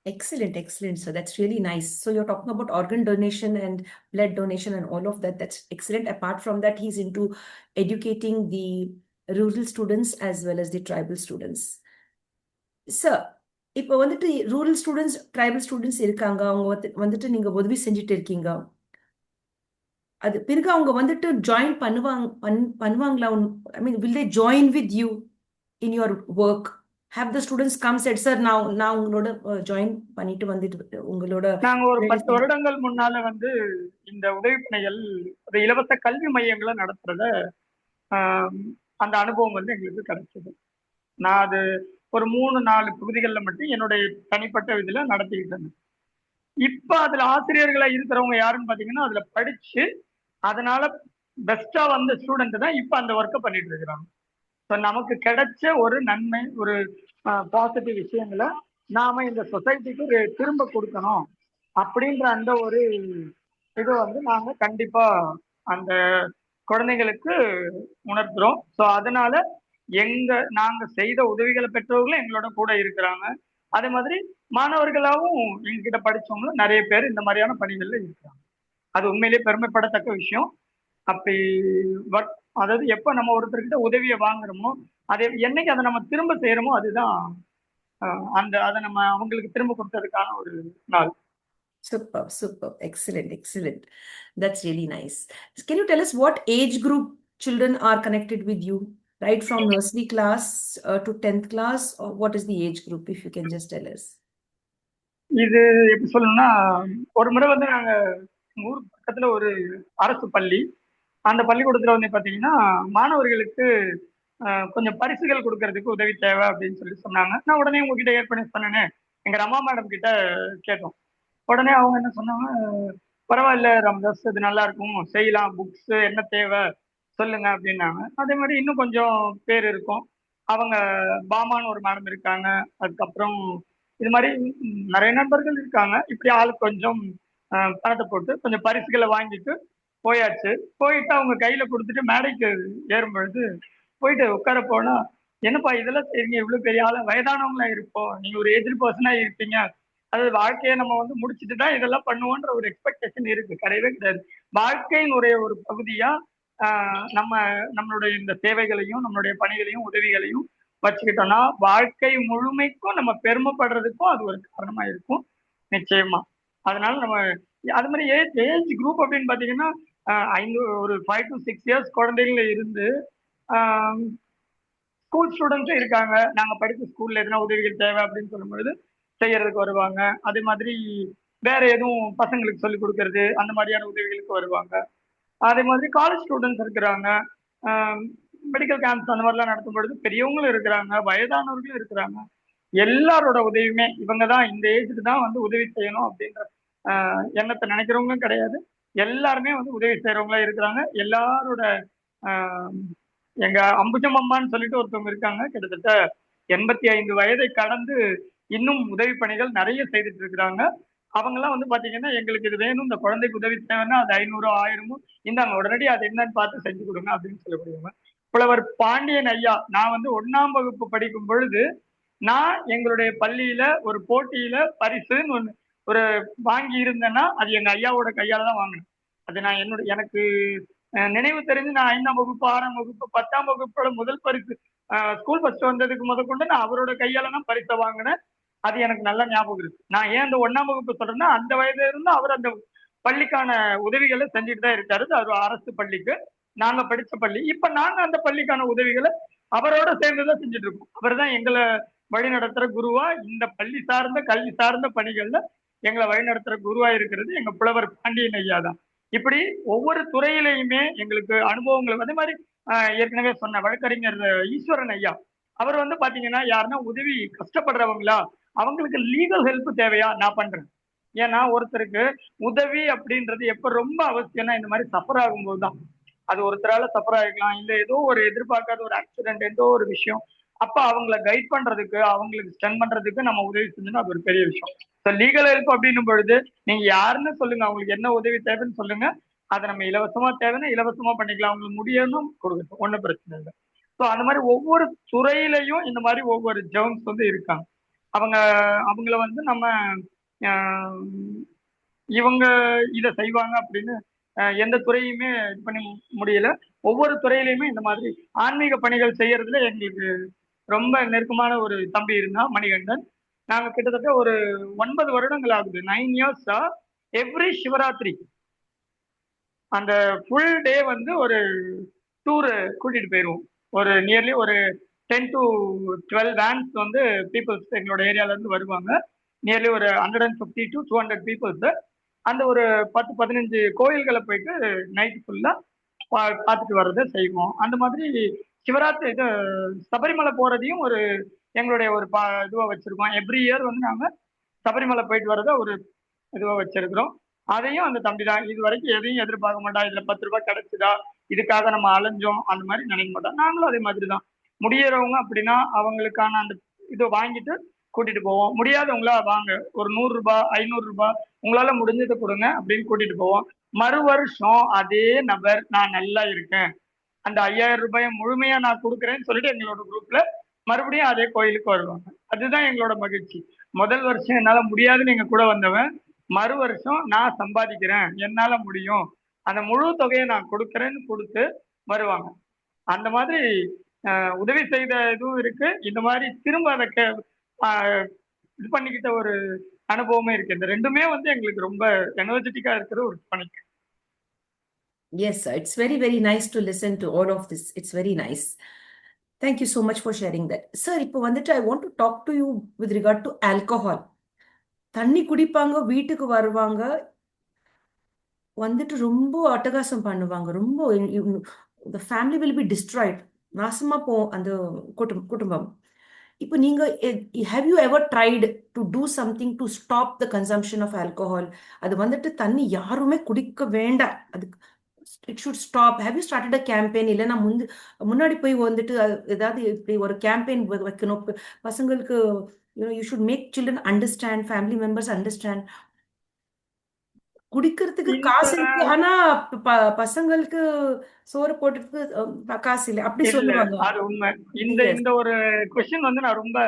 Excellent, excellent. So that's really nice. So you're talking about organ donation and blood donation and all of that. That's excellent. Apart from that, he's into educating the rural students as well as the tribal students. Sir, இப்போ வந்துட்டு ரூரல் ஸ்டூடெண்ட்ஸ், ட்ரைபல் ஸ்டூடெண்ட்ஸ் இருக்காங்க. அவங்க வந்துட்டு நீங்க உதவி செஞ்சுட்டு இருக்கீங்க. அது பிறகு அவங்க வந்துட்டு ஜாயின் பண்ணுவாங்களா? ஐ மீன், will they join with you in your work? Have the students come said, sir, நான் உங்களோட ஜாயின் பண்ணிட்டு வந்துட்டு உங்களோட நாங்க ஒரு 10 வருடங்கள் முன்னால வந்து இந்த உதவி பணிகள், இலவச கல்வி மையங்களை நடத்துறத அந்த அனுபவம் வந்து எங்களுக்கு கிடைச்சது. நான் அது ஒரு 3-4 பகுதிகளில் மட்டும் என்னுடைய தனிப்பட்ட இதுல நடத்திக்கிட்டு இருந்தேன். இப்ப அதுல ஆசிரியர்களா இருக்கிறவங்க யாருன்னு பாத்தீங்கன்னா அதுல படிச்சு அதனால பெஸ்டா வந்த ஸ்டூடெண்ட் தான் இப்ப அந்த ஒர்க்கை பண்ணிட்டு இருக்கிறாங்க. ஸோ நமக்கு கிடைச்ச ஒரு நன்மை, ஒரு பாசிட்டிவ் விஷயங்களை நாம இந்த சொசைட்டிக்கு திரும்ப கொடுக்கணும் அப்படின்ற அந்த ஒரு இது வந்து நாங்க கண்டிப்பா அந்த குழந்தைங்களுக்கு உணர்த்துறோம். ஸோ அதனால நாங்க செய்த உதவிகளை பெற்றவர்களும் எங்களோட கூட இருக்கிறாங்க. அதே மாதிரி மாணவர்களாவும் எங்ககிட்ட படிச்சவங்களும் நிறைய பேர் இந்த மாதிரியான பணிகள்ல இருக்கிறாங்க. அது உண்மையிலேயே பெருமைப்படத்தக்க விஷயம். அப்படி அதாவது எப்ப நம்ம ஒருத்தர்கிட்ட உதவியை வாங்குறோமோ அதே என்னைக்கு அதை நம்ம திரும்ப செய்யறோமோ அதுதான் அதை நம்ம அவங்களுக்கு திரும்ப கொடுத்ததுக்கான ஒரு நாள். Super, super, excellent, excellent. That's really nice. Can you tell us what age group children are connected with you? Right from nursery class to 10th class, or what is the age group, if you can just tell us? இது எப்படி சொல்லணும்னா, ஒரு முறை வந்து நாங்க ஊர் பக்கத்துல ஒரு அரசு பள்ளி, அந்த பள்ளிக்கூடத்துல வந்து பாத்தீங்கன்னா மாணவர்களுக்கு கொஞ்சம் பரிசுகள் கொடுக்கறதுக்கு உதவி தேவை அப்படின்னு சொல்லி சொன்னாங்க. நான் உடனே உங்ககிட்ட ஏற்கனவே சொன்னேனே, எங்க ரமா மேடம் கிட்ட கேட்டோம். உடனே அவங்க என்ன சொன்னாங்க, பரவாயில்ல ராமதாஸ், இது நல்லா இருக்கும், செய்யலாம், புக்ஸ் என்ன தேவை சொல்லுங்க அப்படின்னாங்க. அதே மாதிரி இன்னும் கொஞ்சம் பேர் இருக்கும். அவங்க பாமான்னு ஒரு மேடம் இருக்காங்க. அதுக்கப்புறம் இது மாதிரி நிறைய நண்பர்கள் இருக்காங்க. இப்படி ஆளுக்கு கொஞ்சம் பணத்தை போட்டு கொஞ்சம் பரிசுகளை வாங்கிட்டு போயாச்சு. போயிட்டு அவங்க கையில கொடுத்துட்டு மேடைக்கு ஏறும் பொழுது போயிட்டு உட்கார போனா, என்னப்பா இதெல்லாம் செய்றீங்க, இவ்வளவு பெரிய ஆளா, வயதானவங்களா இருப்போம், நீங்க ஒரு ஏஜ்டு பர்சனா இருப்பீங்க, அது வாழ்க்கையை நம்ம வந்து முடிச்சுட்டு தான் இதெல்லாம் பண்ணுவோன்ற ஒரு எக்ஸ்பெக்டேஷன் இருக்கு. கிடையவே கிடையாது. வாழ்க்கையினுடைய ஒரு பகுதியா நம்ம நம்மளுடைய இந்த சேவைகளையும் நம்மளுடைய பணிகளையும் உதவிகளையும் வச்சுக்கிட்டோம்னா வாழ்க்கை முழுமைக்கும் நம்ம பெருமைப்படுறதுக்கும் அது ஒரு காரணமா இருக்கும், நிச்சயமா. அதனால நம்ம அது மாதிரி ஏஜ் ஏஜ் குரூப் அப்படின்னு பாத்தீங்கன்னா, ஒரு 5 to 6 years குழந்தைங்கள இருந்து ஸ்கூல் ஸ்டூடெண்ட்ஸும் இருக்காங்க. நாங்க படிச்ச ஸ்கூல்ல எதனா உதவிகள் தேவை அப்படின்னு சொல்லும்பொழுது செய்யறதுக்கு வருவாங்க. அதே மாதிரி வேற எதுவும் பசங்களுக்கு சொல்லிக் கொடுக்கறது அந்த மாதிரியான உதவிகளுக்கு வருவாங்க. அதே மாதிரி காலேஜ் ஸ்டூடெண்ட்ஸ் இருக்கிறாங்க. மெடிக்கல் கேம்ப்ஸ் அந்த மாதிரிலாம் நடத்தும் பொழுது பெரியவங்களும் இருக்கிறாங்க, வயதானவர்களும் இருக்கிறாங்க. எல்லாரோட உதவியுமே இவங்க தான் இந்த ஏஜுக்கு தான் வந்து உதவி செய்யணும் அப்படின்ற எண்ணத்தை நினைக்கிறவங்களும் கிடையாது. எல்லாருமே வந்து உதவி செய்யறவங்களா இருக்கிறாங்க. எல்லாரோட ஆஹ் எங்க அம்புஜம் அம்மான்னு சொல்லிட்டு ஒருத்தவங்க இருக்காங்க. கிட்டத்தட்ட 85 வயதை கடந்து இன்னும் உதவி பணிகள் நிறைய செய்துட்டு இருக்கிறாங்க. அவங்க எல்லாம் வந்து பாத்தீங்கன்னா, எங்களுக்கு இது வேணும், இந்த குழந்தைக்கு உதவி தேவைன்னா அது 500 1000 இந்தாங்க உடனடி அது என்னன்னு பார்த்து செஞ்சு கொடுங்க அப்படின்னு சொல்லக்கூடியவங்க. புலவர் பாண்டியன் ஐயா, நான் வந்து 1ஆம் வகுப்பு படிக்கும் பொழுது நான் எங்களுடைய பள்ளியில ஒரு போட்டியில பரிசுன்னு ஒண்ணு ஒரு வாங்கி இருந்தேன்னா அது எங்க ஐயாவோட கையால தான் வாங்கினேன். அது நான் எனக்கு நினைவு தெரிஞ்சு நான் 5ஆம் வகுப்பு 6ஆம் வகுப்பு 10ஆம் வகுப்போட முதல் பரிசு ஸ்கூல் ஃபர்ஸ்ட் வந்ததுக்கு முதற்கொண்டு நான் அவரோட கையால தான் பரிசை வாங்கினேன். அது எனக்கு நல்ல ஞாபகம் இருக்கு. நான் ஏன் அந்த 1ஆம் வகுப்பு சொல்றேன்னா, அந்த வயதுல இருந்து அவர் அந்த பள்ளிக்கான உதவிகளை செஞ்சுட்டு தான் இருக்காரு. அது ஒரு அரசு பள்ளிக்கு நாங்க படிச்ச பள்ளி. இப்ப நாங்க அந்த பள்ளிக்கான உதவிகளை அவரோட சேர்ந்துதான் செஞ்சுட்டு இருக்கோம். அவர் தான் எங்களை வழி நடத்துற குருவா, இந்த பள்ளி சார்ந்த கல்வி சார்ந்த பணிகள்ல எங்களை வழி நடத்துற குருவா இருக்கிறது எங்க புலவர் பாண்டியன் ஐயா தான். இப்படி ஒவ்வொரு துறையிலையுமே எங்களுக்கு அனுபவங்கள். அதே மாதிரி ஏற்கனவே சொன்ன வழக்கறிஞர் ஈஸ்வரன் ஐயா, அவர் வந்து பாத்தீங்கன்னா யாருன்னா உதவி கஷ்டப்படுறவங்களா அவங்களுக்கு லீகல் ஹெல்ப் தேவையா நான் பண்றேன். ஏன்னா ஒருத்தருக்கு உதவி அப்படின்றது எப்ப ரொம்ப அவசியம்னா இந்த மாதிரி சஃபர் ஆகும்போது தான். அது ஒருத்தரால சஃபர் ஆகிக்கலாம், இல்ல ஏதோ ஒரு எதிர்பார்க்காத ஒரு ஆக்சிடென்ட், ஏதோ ஒரு விஷயம், அப்ப அவங்கள கைட் பண்றதுக்கு அவங்களுக்கு ஸ்டென் பண்றதுக்கு நம்ம உதவி செஞ்சோம்னா அது ஒரு பெரிய விஷயம். ஸோ லீகல் ஹெல்ப் அப்படின்னும் பொழுது நீங்க யாருன்னு சொல்லுங்க, அவங்களுக்கு என்ன உதவி தேவைன்னு சொல்லுங்க, அதை நம்ம இலவசமா தேவைன்னா இலவசமா பண்ணிக்கலாம், அவங்களுக்கு முடியணும் கொடுக்கட்டும், ஒன்றும் பிரச்சனை இல்லை. ஸோ அந்த மாதிரி ஒவ்வொரு துறையிலையும் இந்த மாதிரி ஒவ்வொரு ஜெர்ம்ஸ் வந்து இருக்காங்க. அவங்க அவங்கள வந்து நம்ம ஆஹ், இவங்க இதை செய்வாங்க அப்படின்னு எந்த துறையுமே இது பண்ணி முடியல. ஒவ்வொரு துறையிலையுமே இந்த மாதிரி ஆன்மீக பணிகள் செய்யறதுல எங்களுக்கு ரொம்ப நெருக்கமான ஒரு தம்பி இருந்தான், மணிகண்டன். நாங்க கிட்டத்தட்ட ஒரு 9 வருடங்கள் ஆகுது, 9 இயர்ஸா எவ்ரி சிவராத்திரி அந்த ஃபுல் டே வந்து ஒரு டூர் கூட்டிட்டு போயிடுவோம். ஒரு நியர்லி ஒரு 10 to 12 வேன்ஸ் வந்து பீப்புள்ஸ் எங்களோட ஏரியால இருந்து வருவாங்க. நியர்லி ஒரு 150 to 200 பீப்புள்ஸ். அந்த ஒரு 10 15 கோயில்களை போயிட்டு நைட் ஃபுல்லா பார்த்துட்டு வர்றதை செய்வோம். அந்த மாதிரி சிவராத்திரி இது சபரிமலை போறதையும் ஒரு எங்களுடைய ஒரு இதுவா வச்சிருக்கோம். எவ்ரி இயர் வந்து நாங்க சபரிமலை போயிட்டு வர்றதை ஒரு இதுவா வச்சிருக்கிறோம். அதையும் அந்த தம்பி தான் இது வரைக்கும் எதையும் எதிர்பார்க்க மாட்டா. இதுல 10 ரூபாய் கிடைச்சுதா இதுக்காக நம்ம அலைஞ்சோம் அந்த மாதிரி நினைக்க மாட்டோம். நாங்களும் அதே மாதிரி தான். முடியறவங்க அப்படின்னா அவங்களுக்கான அந்த இதை வாங்கிட்டு கூட்டிட்டு போவோம். முடியாதவங்களா வாங்க ஒரு 100 ரூபாய் 500 ரூபாய் உங்களால முடிஞ்சதை கொடுங்க அப்படின்னு கூட்டிட்டு போவோம். மறு வருஷம் அதே நபர் நான் நல்லா இருக்கேன், அந்த 5000 ரூபாயை முழுமையா நான் கொடுக்குறேன்னு சொல்லிட்டு எங்களோட குரூப்ல மறுபடியும் அதே கோயிலுக்கு வருவாங்க. அதுதான் எங்களோட மகிழ்ச்சி. முதல் வருஷம் என்னால முடியாதுன்னு எங்க கூட வந்தவன் மறு வருஷம் நான் சம்பாதிக்கிறேன், என்னால முடியும், அந்த முழு தொகையை நான் கொடுக்குறேன்னு கொடுத்து வருவாங்க. அந்த மாதிரி உதவி செய்த இதுவும் இருக்கு. இந்த மாதிரி திரும்ப அதை இது பண்ணிக்கிட்ட ஒரு அனுபவமே இருக்கு. இந்த ரெண்டுமே வந்து எங்களுக்கு ரொம்ப எனர்ஜெட்டிக்கா இருக்கிற ஒரு பணி. Yes, sir. It's very, very nice to listen to all of this. It's very nice. Thank you so much for sharing that. Sir, இப்போ வந்துட்டு I want to talk to you with regard to alcohol. தண்ணி குடிப்பாங்க, வீட்டுக்கு வருவாங்க, வந்துட்டு ரொம்ப அட்டகாசம் பண்ணுவாங்க. ரொம்ப the family will be destroyed. நாசமா போ அந்த குடும்பம். இப்போ நீங்க have you ever tried to do something to stop the consumption of alcohol? அது வந்துட்டு தண்ணி யாருமே குடிக்க வேண்டாம், அது it should stop. Have you started a campaign? இல்லைன்னா முன்னாடி போய் வந்துட்டு ஏதாவது இப்படி ஒரு கேம்பெயின் வைக்கணும் பசங்களுக்கு. you should make children understand, family members understand. குடிக்கிறதுக்கு இந்த காசு இருக்கு, ஆனா பசங்களுக்கு சோறு போட்டுறதுக்கு காசு இல்லை அப்படி இல்ல சொல்லுவாங்க. அது உண்மை. இந்த Yes. இந்த ஒரு கொஸ்டின் வந்து நான் ரொம்ப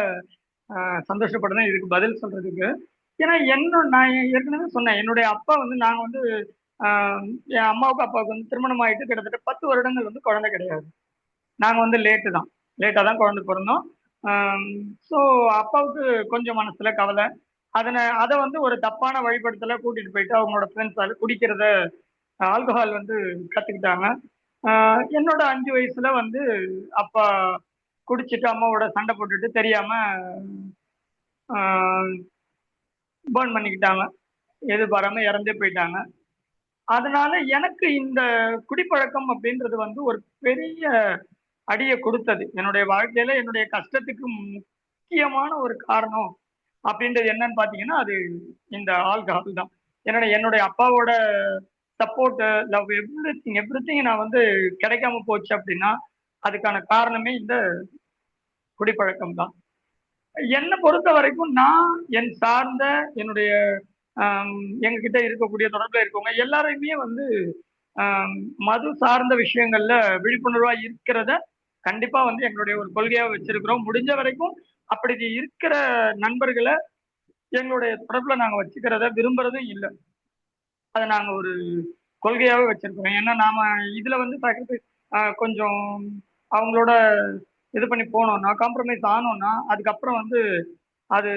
சந்தோஷப்படுறேன் இதுக்கு பதில் சொல்றதுக்கு. ஏன்னா நான் ஏற்கனவே சொன்னேன், என்னுடைய அப்பா வந்து நாங்க வந்து என் அம்மாவுக்கு அப்பாவுக்கு வந்து திருமணம் ஆயிட்டு கிட்டத்தட்ட 10 வருடங்கள் வந்து குழந்தை கிடையாது. நாங்க வந்து லேட்டா தான் குழந்தை பிறந்தோம். ஸோ அப்பாவுக்கு கொஞ்சம் மனசுல கவலை. அதை வந்து ஒரு தப்பான வழிபடுத்தல கூட்டிட்டு போயிட்டு அவங்களோட ஃப்ரெண்ட்ஸால குடிக்கிறத ஆல்கஹால் வந்து கத்துக்கிட்டாங்க. என்னோட 5 வயசுல வந்து அப்பா குடிச்சிட்டு அம்மாவோட சண்டை போட்டுட்டு தெரியாம பேர்ன் பண்ணிக்கிட்டாங்க. எதிர்பாராம இறந்தே போயிட்டாங்க. அதனால எனக்கு இந்த குடிப்பழக்கம் அப்படின்றது வந்து ஒரு பெரிய அடியை கொடுத்தது. என்னுடைய வாழ்க்கையில என்னுடைய கஷ்டத்துக்கு முக்கியமான ஒரு காரணம் அப்படின்றது என்னன்னு பாத்தீங்கன்னா அது இந்த ஆல்கஹால் தான். என்னுடைய அப்பாவோட சப்போர்ட், லவ், எவ்ரிதிங் நான் வந்து கிடைக்காம போச்சு அப்படின்னா அதுக்கான காரணமே இந்த குடிப்பழக்கம் தான். என்னை பொறுத்த வரைக்கும் நான் என் சார்ந்த என்னுடைய எங்க கிட்ட இருக்கக்கூடிய தொடர்புல இருக்கவங்க எல்லாரையுமே வந்து மது சார்ந்த விஷயங்கள்ல விழிப்புணர்வா இருக்கிறத கண்டிப்பா வந்து எங்களுடைய ஒரு கொள்கையா வச்சிருக்கிறோம். முடிஞ்ச வரைக்கும் அப்படி இருக்கிற நண்பர்களை எங்களுடைய தொடர்புல நாங்க வச்சுக்கிறத விரும்புறதும் இல்லை. அதை நாங்க ஒரு கொள்கையாவே வச்சிருக்கிறோம். ஏன்னா நாம இதுல வந்து கொஞ்சம் அவங்களோட இது பண்ணி போனோம்னா, காம்ப்ரமைஸ் ஆனோம்னா அதுக்கப்புறம் வந்து அது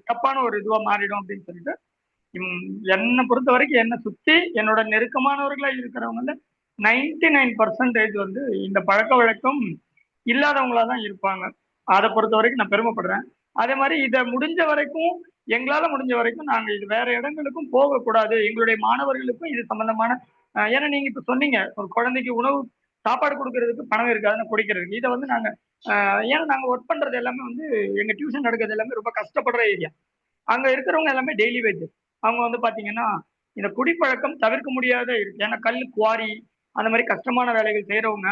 தப்பான ஒரு இதுவா மாறிடும் அப்படின்னு சொல்லிட்டு என்னை பொறுத்த வரைக்கும் என்னை சுத்தி என்னோட நெருக்கமானவர்களா இருக்கிறவங்கள 99% வந்து இந்த பழக்க வழக்கம் இல்லாதவங்களா தான் இருப்பாங்க. அதை பொறுத்த வரைக்கும் நான் பெருமைப்படுறேன். அதே மாதிரி இதை முடிஞ்ச வரைக்கும் எங்களால முடிஞ்ச வரைக்கும் நாங்க இது வேற இடங்களுக்கும் போகக்கூடாது. எங்களுடைய மாணவர்களுக்கும் இது சம்பந்தமான ஏன்னா நீங்க இப்ப சொன்னீங்க ஒரு குழந்தைக்கு உணவு சாப்பாடு கொடுக்கறதுக்கு பணம் இருக்காதுன்னு குடிக்கிறதுக்கு. இதை வந்து நாங்க ஏன்னா நாங்க ஒர்க் பண்றது எல்லாமே வந்து எங்க டியூஷன் நடக்கிறது எல்லாமே ரொம்ப கஷ்டப்படுற ஏரியா. அங்க இருக்கிறவங்க எல்லாமே டெய்லி வேஜ். அவங்க வந்து பாத்தீங்கன்னா இந்த குடிப்பழக்கம் தவிர்க்க முடியாத இருக்கு. ஏன்னா கல் குவாரி அந்த மாதிரி கஷ்டமான வேலைகள் செய்யறவங்க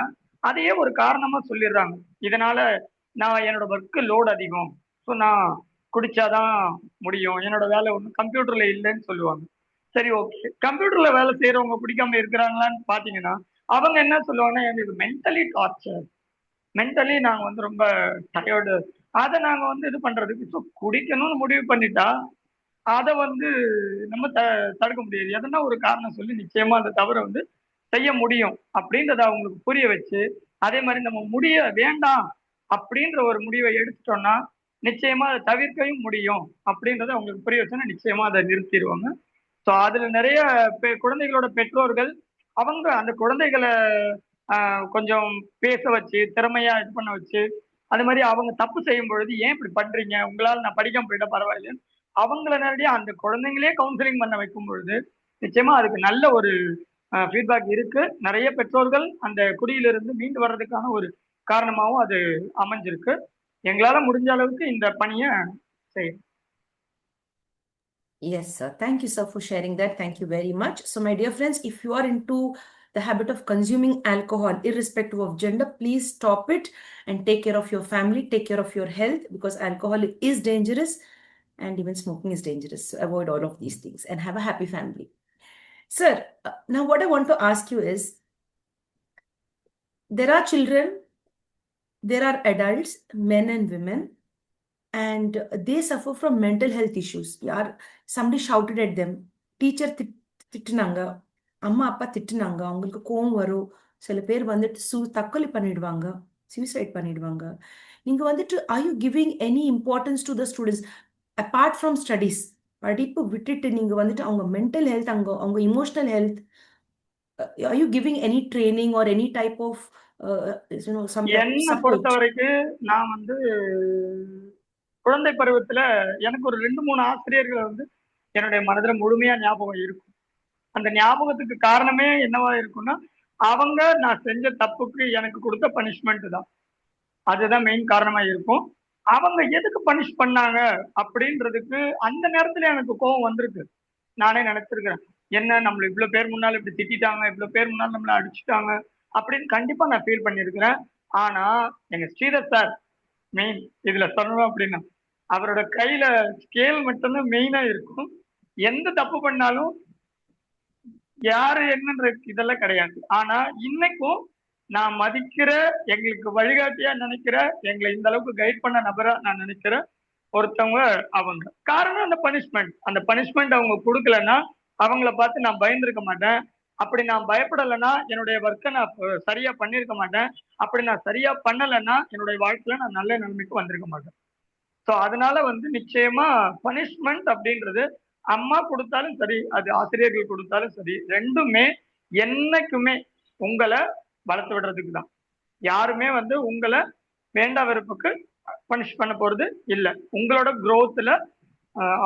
அதையே ஒரு காரணமா சொல்லிடுறாங்க. இதனால நான் என்னோட ஒர்க்கு லோட் அதிகம், ஸோ நான் குடிச்சாதான் முடியும், என்னோட வேலை ஒன்றும் கம்ப்யூட்டர்ல இல்லைன்னு சொல்லுவாங்க. சரி, ஓகே, கம்ப்யூட்டர்ல வேலை செய்யறவங்க குடிக்காம இருக்கிறாங்களான்னு பாத்தீங்கன்னா அவங்க என்ன சொல்லுவாங்கன்னா எங்களுக்கு மென்டலி டார்ச்சர், மென்டலி நாங்க வந்து ரொம்ப டயர்டு. அதை நாங்க வந்து இது பண்றதுக்கு ஸோ குடிக்கணும்னு முடிவு பண்ணிட்டா அதை வந்து நம்ம தடுக்க முடியாது. எதனா ஒரு காரணம் சொல்லி நிச்சயமா அந்த தவறை வந்து செய்ய முடியும் அப்படின்றத அவங்களுக்கு புரிய வச்சு, அதே மாதிரி நம்ம முடிய வேண்டாம் அப்படின்ற ஒரு முடிவை எடுத்துட்டோம்னா நிச்சயமா அதை தவிர்க்கவும் முடியும் அப்படின்றத அவங்களுக்கு புரிய வச்சோன்னா நிச்சயமா அதை நிறுத்திடுவாங்க. ஸோ அதுல நிறைய குழந்தைகளோட பெற்றோர்கள் அவங்க அந்த குழந்தைகளை கொஞ்சம் பேச வச்சு திறமையா இது பண்ண வச்சு, அது மாதிரி அவங்க தப்பு செய்யும் பொழுது ஏன் இப்படி பண்றீங்க, உங்களால நான் படிக்காம போயிட்டா பரவாயில்ல, அவங்கள நேரடியா அந்த குழந்தைங்களே கவுன்சிலிங் பண்ண வைக்கும் பொழுது நிச்சயமா அதுக்கு நல்ல ஒரு ஃபீட்பேக் இருக்கு. நிறைய பெற்றோர்கள் அந்த குடியிலிருந்து மீண்டு வர்றதுக்கான ஒரு காரணமாகவும் அது அமைஞ்சிருக்கு. எங்களால முடிஞ்ச அளவுக்கு இந்த பணியை செய்யும். Yes, sir. Thank you, sir, for sharing that. Thank you very much. So, my dear friends, if you are into the habit of consuming alcohol, irrespective of gender, please stop it and take care of your family, take care of your health, because alcohol is dangerous and even smoking is dangerous. So, avoid all of these things and have a happy family. Sir, now what I want to ask you is there are children, there are adults, men and women, and they suffer from mental health issues. யார் somebody shouted at them, teacher திட்டுனாங்க, அம்மா அப்பா திட்டுனாங்க, அவங்களுக்கு கோவம் வரும், சில பேர் வந்துட்டு தற்கொலை பண்ணிடுவாங்க, சூசைட் பண்ணிடுவாங்க. நீங்க வந்துட்டு are you giving any importance to the students apart from studies? படிப்பு விட்டுட்டு நீங்க வந்துட்டு அவங்க மென்டல் ஹெல்த், அவங்க emotional health, are you giving any training or any type of some type of என்னை support? பொறுத்த வரைக்கும் நான் வந்து குழந்தை பருவத்துல எனக்கு ஒரு 2-3 ஆசிரியர்களை வந்து என்னுடைய மனதுல முழுமையா ஞாபகம் இருக்கும். அந்த ஞாபகத்துக்கு காரணமே என்னவா இருக்கும்னா அவங்க நான் செஞ்ச தப்புக்கு எனக்கு கொடுத்த பனிஷ்மெண்ட் தான். அதுதான் மெயின் காரணமா இருக்கும். அவங்க எதுக்கு பனிஷ் பண்ணாங்க அப்படின்றதுக்கு அந்த நேரத்துல எனக்கு கோவம் வந்திருக்கு. நானே நினைச்சிருக்கிறேன். என்ன நம்மள இவ்வளவு பேர் முன்னால இப்படி திட்டிட்டாங்க, இவ்வளவு பேர் முன்னால நம்மள அடிச்சுட்டாங்க அப்படின்னு கண்டிப்பா நான் ஃபீல் பண்ணியிருக்கிறேன். ஆனா எங்க ஸ்ரீதர் சார் மெயின் இதுல சொல்லணும் அப்படின்னா, அவரோட கையில ஸ்கேல் மட்டும்தான் மெயினா இருக்கும். எந்த தப்பு பண்ணாலும் யாரு என்னன்ற இதெல்லாம் கிடையாது. ஆனா இன்னைக்கும் நான் மதிக்கிற, எங்களுக்கு வழிகாட்டியா நினைக்கிற, எங்களை இந்த அளவுக்கு கைட் பண்ண நபரா நான் நினைக்கிற ஒருத்தவங்க அவங்க. காரணம் அந்த பனிஷ்மெண்ட். அந்த பனிஷ்மெண்ட் அவங்க கொடுக்கலன்னா அவங்கள பார்த்து நான் பயந்திருக்க மாட்டேன். அப்படி நான் பயப்படலைன்னா என்னுடைய ஒர்க்கை நான் சரியா பண்ணியிருக்க மாட்டேன். அப்படி நான் சரியா பண்ணலைன்னா என்னுடைய வாழ்க்கையில நான் நல்ல நிலைமைக்கு வந்திருக்க மாட்டேன். ஸோ அதனால வந்து நிச்சயமா பனிஷ்மெண்ட் அப்படின்றது அம்மா கொடுத்தாலும் சரி, அது ஆசிரியர்கள் கொடுத்தாலும் சரி, ரெண்டுமே என்னைக்குமே உங்களை வளர்த்து விடுறதுக்கு தான். யாருமே வந்து உங்களை வேண்டா வெறுப்புக்கு பனிஷ் பண்ண போறது இல்ல. உங்களோட growthல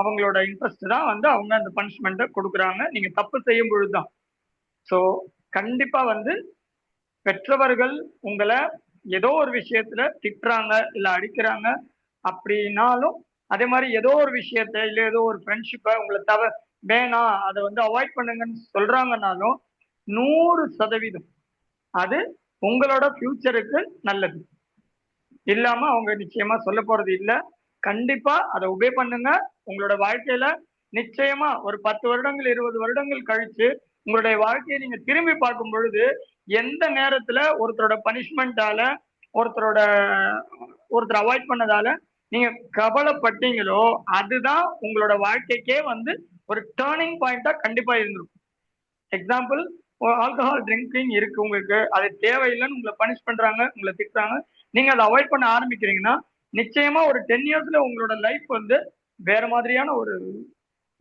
அவங்களோட இன்ட்ரெஸ்ட் தான் வந்து அவங்க அந்த பனிஷ்மெண்ட்டை கொடுக்குறாங்க நீங்க தப்பு செய்யும் பொழுதுதான். ஸோ கண்டிப்பா வந்து பெற்றவர்கள் உங்களை ஏதோ ஒரு விஷயத்துல திட்டுறாங்க இல்ல அடிக்கிறாங்க அப்படின்னாலும், அதே மாதிரி ஏதோ ஒரு விஷயத்த இல்ல ஏதோ ஒரு ஃப்ரெண்ட்ஷிப்பை உங்களை வேணாம் அதை வந்து அவாய்ட் பண்ணுங்கன்னு சொல்றாங்கன்னாலும் 100% அது உங்களோட ஃபியூச்சருக்கு நல்லது. இல்லாம அவங்க நிச்சயமா சொல்ல போறது இல்ல. கண்டிப்பா அதை உபே பண்ணுங்க. உங்களோட வாழ்க்கையில நிச்சயமா ஒரு 10 வருடங்கள் 20 வருடங்கள் கழிச்சு உங்களுடைய வாழ்க்கையை நீங்க திரும்பி பார்க்கும் பொழுது எந்த நேரத்துல ஒருத்தரோட பனிஷ்மெண்டால ஒருத்தரோட ஒருத்தர் அவாய்ட் பண்ணதால நீங்க கவலைப்பட்டீங்களோ அதுதான் உங்களோட வாழ்க்கைக்கே வந்து ஒரு டேர்னிங் பாயிண்டா கண்டிப்பா இருந்திருக்கும். எக்ஸாம்பிள், ஆல்கஹால் ட்ரிங்கிங் இருக்கு உங்களுக்கு, அது தேவையில்லைன்னு உங்களை பனிஷ் பண்றாங்க, உங்களை திட்டுறாங்க, நீங்க அதை அவாய்ட் பண்ண ஆரம்பிக்கிறீங்கன்னா நிச்சயமா ஒரு 10 இயர்ஸ்ல உங்களோட லைஃப் வந்து வேற மாதிரியான ஒரு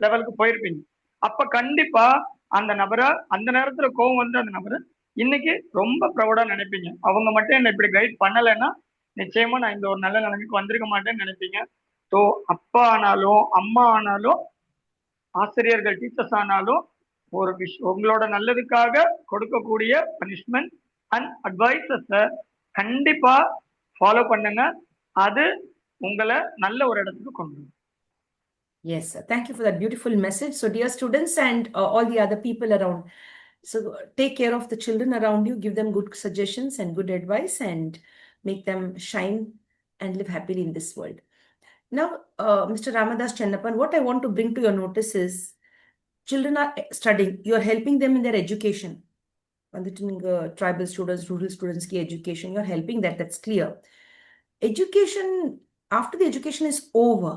லெவலுக்கு போயிருப்பீங்க. அப்ப கண்டிப்பா அந்த நபரை அந்த நேரத்துல கோவம் வந்து அந்த நபரை இன்னைக்கு ரொம்ப ப்ரௌடா நினைப்பீங்க. அவங்க மட்டும் என்ன இப்படி கைட் பண்ணலைன்னா நிச்சயமா நான் இந்த ஒரு நல்ல நிலைமைக்கு வந்திருக்க மாட்டேன்னு நினைப்பீங்க. ஸோ அப்பா ஆனாலும் அம்மா ஆனாலும் ஆசிரியர்கள் டீச்சர்ஸ் ஆனாலும் ஒரு உங்களோட நல்லதுக்காக கொடுக்கக்கூடிய பனிஷ்மெண்ட் அண்ட் அட்வைசஸை கண்டிப்பா ஃபாலோ பண்ணுங்க. அது உங்களை நல்ல ஒரு இடத்துக்கு கொண்டு வரும். Yes, sir. Thank you for that beautiful message. So, dear students and all the other people around, so take care of the children around you, give them good suggestions and good advice, and make them shine and live happily in this world. Now, Mr. Ramadas Chennappan, what I want to bring to your notice is children are studying, you are helping them in their education. Tribal students, rural students ki education, you're helping that, that's clear. Education, after the education is over,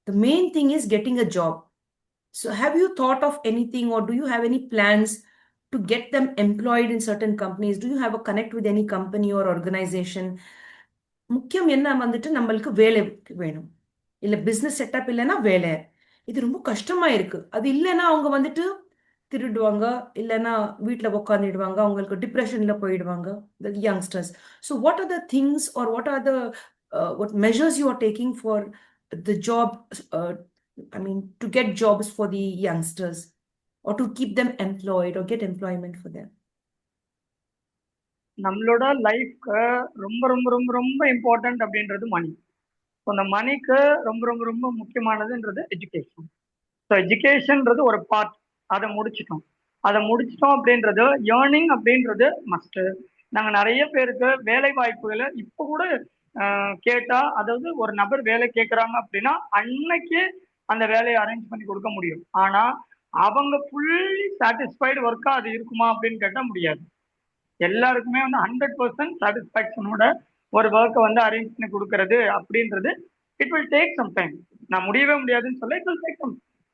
the main thing is getting a job. So have you thought of anything, or do you have any plans to get them employed in certain companies? Do you have a connect with any company or organization? முக்கியம் என்ன வந்துட்டு நம்மளுக்கு வேலை வேணும், இல்ல பிசினஸ் செட்டப் இல்லைன்னா வேலை. இது ரொம்ப கஷ்டமா இருக்கு. அது இல்லைன்னா அவங்க வந்துட்டு திருடுவாங்க, இல்லைன்னா வீட்டில் உட்காந்துடுவாங்க, அவங்களுக்கு டிப்ரெஷன்ல போயிடுவாங்க the youngsters. So what are the things, or what measures you are taking for the job, uh, I mean to get jobs for the youngsters, or to keep them employed or get employment for them? நம்மளோட லைஃப்க்கு ரொம்ப ரொம்ப ரொம்ப ரொம்ப இம்பார்ட்டன்ட் அப்படின்றது மணி. ஸோ அந்த மணிக்கு ரொம்ப ரொம்ப ரொம்ப முக்கியமானதுன்றது எஜுகேஷன். ஸோ எஜுகேஷன்ன்றது ஒரு பார்ட். அதை முடிச்சிட்டோம் அப்படின்றது ஏர்னிங் அப்படின்றது மஸ்ட். நாங்கள் நிறைய பேருக்கு வேலை வாய்ப்புகளை இப்போ கூட கேட்டா, அதாவது ஒரு நபர் வேலை கேட்குறாங்க அப்படின்னா அன்னைக்கு அந்த வேலையை அரேஞ்ச் பண்ணி கொடுக்க முடியும். ஆனா அவங்க ஃபுல்லி சாட்டிஸ்ஃபைடு ஒர்க்கா அது இருக்குமா அப்படின்னு கேட்டா முடியாது. எல்லாருக்குமே வந்து 100% சாட்டிஸ்ஃபேக்ஷனோட ஒரு ஒர்க்கை வந்து அரேஞ்ச் பண்ணி கொடுக்கறது அப்படின்றது it will take some time. நான் முடியவே முடியாதுன்னு சொல்ல, it will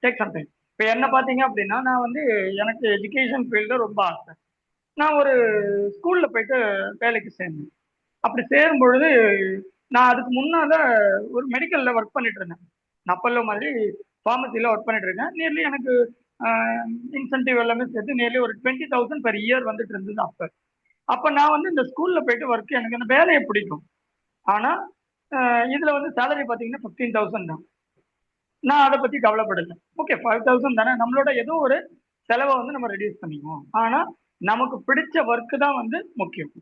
take some time. இப்போ என்ன பார்த்தீங்க அப்படின்னா, நான் வந்து எனக்கு எஜுகேஷன் ஃபீல்டு ரொம்ப ஆசை. நான் ஒரு ஸ்கூல்ல போயிட்டு வேலைக்கு சேர்ந்தேன். அப்படி சேரும் பொழுது நான் அதுக்கு முன்னால ஒரு மெடிக்கல்ல ஒர்க் பண்ணிட்டு இருந்தேன். அப்பல்லோ மாதிரி ஃபார்மசியில் ஒர்க் பண்ணிட்டு இருக்கேன். நியர்லி எனக்கு இன்சென்டிவ் எல்லாமே சேர்த்து நியர்லி ஒரு 20,000 பெர் இயர் வந்துட்டு இருந்தது அப்போ. அப்போ நான் வந்து இந்த ஸ்கூல்ல போயிட்டு ஒர்க், எனக்கு அந்த வேலையை பிடிக்கும். ஆனால் இதில் வந்து சேலரி பார்த்தீங்கன்னா 15,000 தான். நான் அதை பற்றி கவலைப்படலை. ஓகே 5,000 தானே, நம்மளோட ஏதோ ஒரு செலவை வந்து நம்ம ரெடியூஸ் பண்ணிக்குவோம். ஆனால் நமக்கு பிடிச்ச ஒர்க்கு தான் வந்து முக்கியம்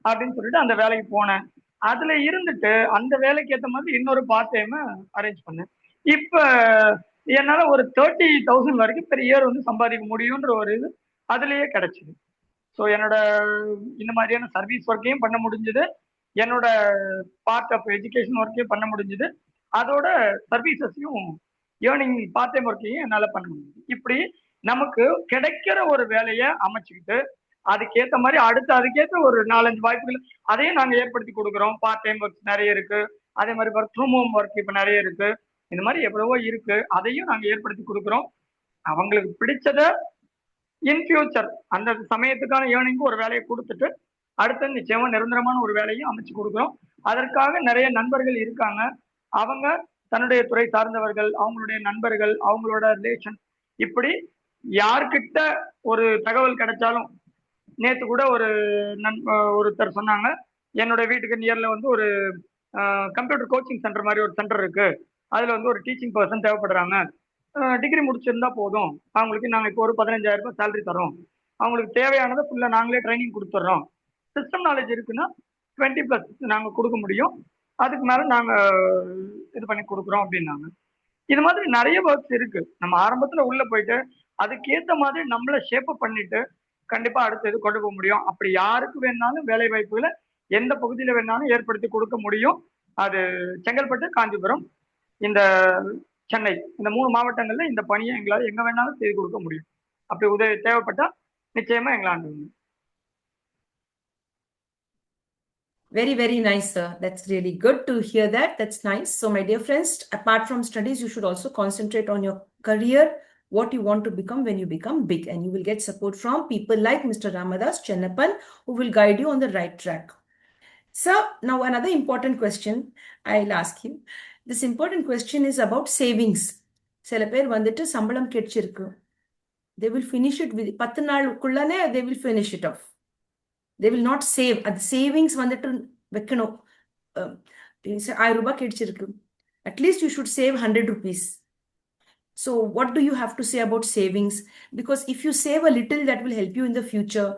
அப்படின்னு சொல்லிட்டு அந்த வேலைக்கு போனேன். அதுல இருந்துட்டு அந்த வேலைக்கு ஏத்த மாதிரி இன்னொரு பார்ட் டைம் அரேஞ்ச் பண்ணேன். இப்ப என்னால ஒரு 30,000 வரைக்கும் பெர் இயர் வந்து சம்பாதிக்க முடியும்ன்ற ஒரு இது அதுலயே கிடைச்சது. ஸோ என்னோட இந்த மாதிரியான சர்வீஸ் ஒர்க்கையும் பண்ண முடிஞ்சது, என்னோட பார்ட் ஆஃப் எஜுகேஷன் ஒர்க்கையும் பண்ண முடிஞ்சது, அதோட சர்வீசஸையும் ஏர்னிங் பார்ட் டைம் ஒர்க்கையும் என்னால் பண்ண முடியுது. இப்படி நமக்கு கிடைக்கிற ஒரு வேலையை அமைச்சுக்கிட்டு அதுக்கேற்ற மாதிரி அடுத்து அதுக்கேற்ற ஒரு 4-5 வாய்ப்புகள் அதையும் நாங்கள் ஏற்படுத்தி கொடுக்குறோம். பார்ட் டைம் ஒர்க் நிறைய இருக்கு, அதே மாதிரி ஒர்க் ஃப்ரம் ஹோம் ஒர்க் இப்போ நிறைய இருக்கு, இந்த மாதிரி எவ்வளவோ இருக்கு, அதையும் நாங்கள் ஏற்படுத்தி கொடுக்குறோம். அவங்களுக்கு பிடிச்சத இன் ஃபியூச்சர் அந்த சமயத்துக்கான ஏர்னிங்க்கு ஒரு வேலையை கொடுத்துட்டு அடுத்து நிச்சயமா நிரந்தரமான ஒரு வேலையும் அமைச்சு கொடுக்குறோம். அதற்காக நிறைய நண்பர்கள் இருக்காங்க. அவங்க தன்னுடைய துறை சார்ந்தவர்கள், அவங்களுடைய நண்பர்கள், அவங்களோட ரிலேஷன், இப்படி யார்கிட்ட ஒரு தகவல் கிடைச்சாலும், நேத்து கூட ஒருத்தர் சொன்னாங்க, என்னோட வீட்டுக்கு நியர்ல வந்து ஒரு கம்ப்யூட்டர் கோச்சிங் சென்டர் மாதிரி ஒரு சென்டர் இருக்கு, அதுல வந்து ஒரு டீச்சிங் பர்சன் தேவைப்படுறாங்க, டிகிரி முடிச்சிருந்தா போதும், அவங்களுக்கு நாங்கள் இப்போ ஒரு 15,000 ரூபாய் சேலரி தரோம், அவங்களுக்கு தேவையானதை ஃபுல்லாக நாங்களே ட்ரைனிங் கொடுத்துட்றோம், சிஸ்டம் நாலேஜ் இருக்குன்னா 20+ நாங்கள் கொடுக்க முடியும், அதுக்கு மேலே நாங்கள் இது பண்ணி கொடுக்குறோம் அப்படின்னாங்க. இது மாதிரி நிறைய ஒர்க்ஸ் இருக்கு. நம்ம ஆரம்பத்தில் உள்ள போயிட்டு அதுக்கேற்ற மாதிரி நம்மளை ஷேப்பப் பண்ணிட்டு கண்டிப்பா அடுத்த இது கொண்டு போக முடியும். அப்படி யாருக்கு வேணாலும் வேலை வாய்ப்புகளை எந்த பகுதியில் வேணாலும் ஏற்படுத்தி கொடுக்க முடியும். அது செங்கல்பட்டு, காஞ்சிபுரம், இந்த சென்னை, இந்த 3 மாவட்டங்கள்ல இந்த பணியை எங்களால் எங்க வேணாலும் செய்து கொடுக்க முடியும். அப்படி உதவி தேவைப்பட்டா நிச்சயமா எங்களால். Very, very nice, sir. That's really good to hear that. That's nice. So, my dear friends, apart from studies, you should also concentrate on your career, what you want to become when you become big. And you will get support from people like Mr. Ramadas Chennappan, who will guide you on the right track. Sir, now another important question I'll ask you. This important question is about savings. சில பேர் வந்துட்டு சம்பளம் கிடைச்சிருக்கு. They will finish it with 10 நாளுக்குள்ளனே they will finish it off. They will not save. அது சேவிங்ஸ் வந்துட்டு வைக்கணும். 1000 ரூபாய் கிடைச்சிருக்கு. At least you should save 100 rupees. So what do you have to say about savings? Because if you save a little, that will help you in the future.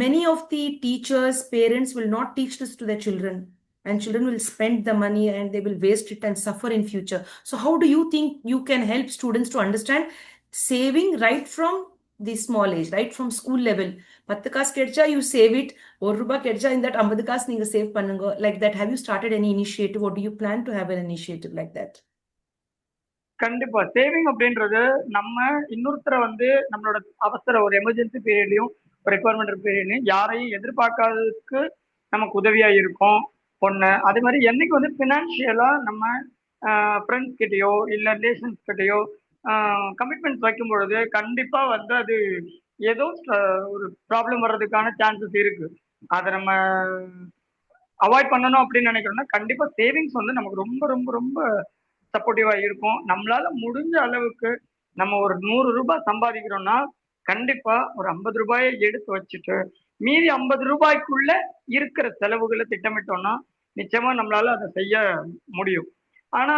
Many of the teachers, parents will not teach this to their children, and children will spend the money and they will waste it and suffer in future. So how do you think you can help students to understand saving right from the small age, right from school level? 10 காசு கிடைச்சா you save it, 1 ரூபாய் கிடைச்சா in that 50 காசு நீங்க சேவ் பண்ணுங்க, like that. Have you started any initiative, or do you plan to have an initiative like that? கண்டிப்பா சேவிங் அப்படின்றது நம்ம இன்னொருத்தரை வந்து நம்மளோட அவசர ஒரு எமர்ஜென்சி பீரியட்லயும் ரெக்குவயர்மெண்ட் பீரியட்லயும் யாரையும் எதிர்பார்க்காததுக்கு நமக்கு உதவியா இருக்கும் ஒண்ணு. அதே மாதிரி என்னைக்கு வந்து பினான்சியலா நம்ம ஃப்ரெண்ட்ஸ் கிட்டயோ இல்ல ரிலேஷன்ஸ் கிட்டயோ கமிட்மெண்ட்ஸ் வைக்கும் பொழுது கண்டிப்பா வந்து அது ஏதோ ஒரு ப்ராப்ளம் வர்றதுக்கான சான்சஸ் இருக்கு. அதை நம்ம அவாய்ட் பண்ணணும் அப்படின்னு நினைக்கிறோம்னா கண்டிப்பா சேவிங்ஸ் வந்து நமக்கு ரொம்ப ரொம்ப ரொம்ப சப்போர்ட்டிவா இருக்கும். நம்மளால முடிஞ்ச அளவுக்கு நம்ம ஒரு 100 ரூபாய் சம்பாதிக்கிறோம்னா கண்டிப்பா ஒரு 50 ரூபாயை எடுத்து வச்சுட்டு மீதி 50 ரூபாய்க்குள்ள இருக்கிற செலவுகளை திட்டமிட்டோம்னா நிச்சயமா நம்மளால அதை செய்ய முடியும். ஆனா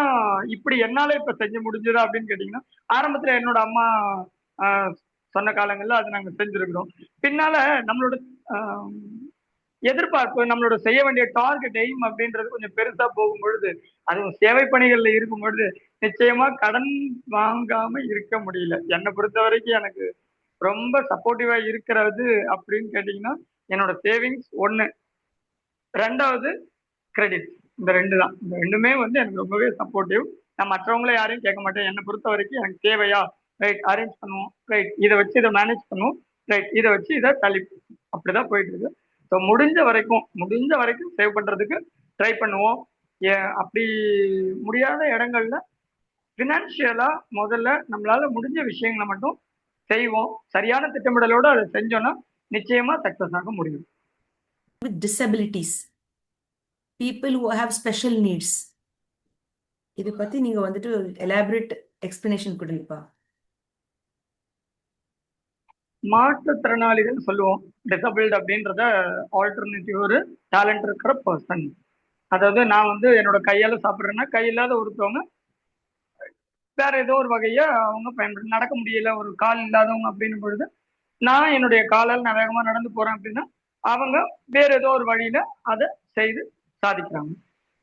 இப்படி என்னால இப்ப செஞ்சு முடிஞ்சதா அப்படின்னு கேட்டீங்கன்னா ஆரம்பத்துல என்னோட அம்மா சொன்ன காலங்கள்ல அதை நாங்க செஞ்சிருக்கிறோம். பின்னால நம்மளோட எதிர்பார்ப்பு, நம்மளோட செய்ய வேண்டிய டார்கெட் எய்ம் அப்படின்றது கொஞ்சம் பெருசா போகும் பொழுது, அதுவும் சேவை பணிகள்ல இருக்கும் பொழுது நிச்சயமா கடன் வாங்காம இருக்க முடியல. என்னை பொறுத்த வரைக்கும் எனக்கு ரொம்ப சப்போர்ட்டிவா இருக்கிறது அப்படின்னு கேட்டீங்கன்னா என்னோட சேவிங்ஸ் ஒண்ணு, 2வது கிரெடிட். இந்த 2 தான். இந்த 2மே வந்து எனக்கு ரொம்பவே சப்போர்ட்டிவ். நான் மற்றவங்கள யாரையும் கேட்க மாட்டேன். என்னை பொறுத்த வரைக்கும் எனக்கு தேவையா, ரைட் அரேஞ்ச் பண்ணுவோம், ரைட் இதை வச்சு இதை மேனேஜ் பண்ணுவோம், ரைட் இதை வச்சு இதை தள்ளி, அப்படிதான் போயிட்டு இருக்கு. ஸோ முடிஞ்ச வரைக்கும் சேவ் பண்றதுக்கு ட்ரை பண்ணுவோம். அப்படி முடியாத இடங்கள்ல பினான்சியலா முதல்ல நம்மளால முடிஞ்ச விஷயங்களை மட்டும் செய்வோம். சரியான திட்டமிடலோட அதை செஞ்சோம்னா நிச்சயமா சக்சஸ் ஆக முடியும். With disabilities, people who have special needs, இதை பத்தி நீங்க வந்துட்டு எலாபரேட் எக்ஸ்பிளனேஷன் கொடுங்கப்பா. மாற்றுத்திறனாளிகள் சொல்லுவோம். டிசபிள்ட் அப்படின்றத ஆல்டர்னேட்டிவ் ஒரு டேலண்ட் இருக்கிற பர்சன். அதாவது நான் வந்து என்னோட கையால சாப்பிட்றேன்னா கை இல்லாத ஒருத்தவங்க வேற ஏதோ ஒரு வகைய அவங்க பயன்படுத்த நடக்க முடியல, ஒரு கால் இல்லாதவங்க அப்படின்னும் பொழுது நான் என்னுடைய காலால் நான் வேகமா நடந்து போறேன் அப்படின்னா அவங்க வேற ஏதோ ஒரு வழியில அதை செய்து சாதிக்கிறாங்க.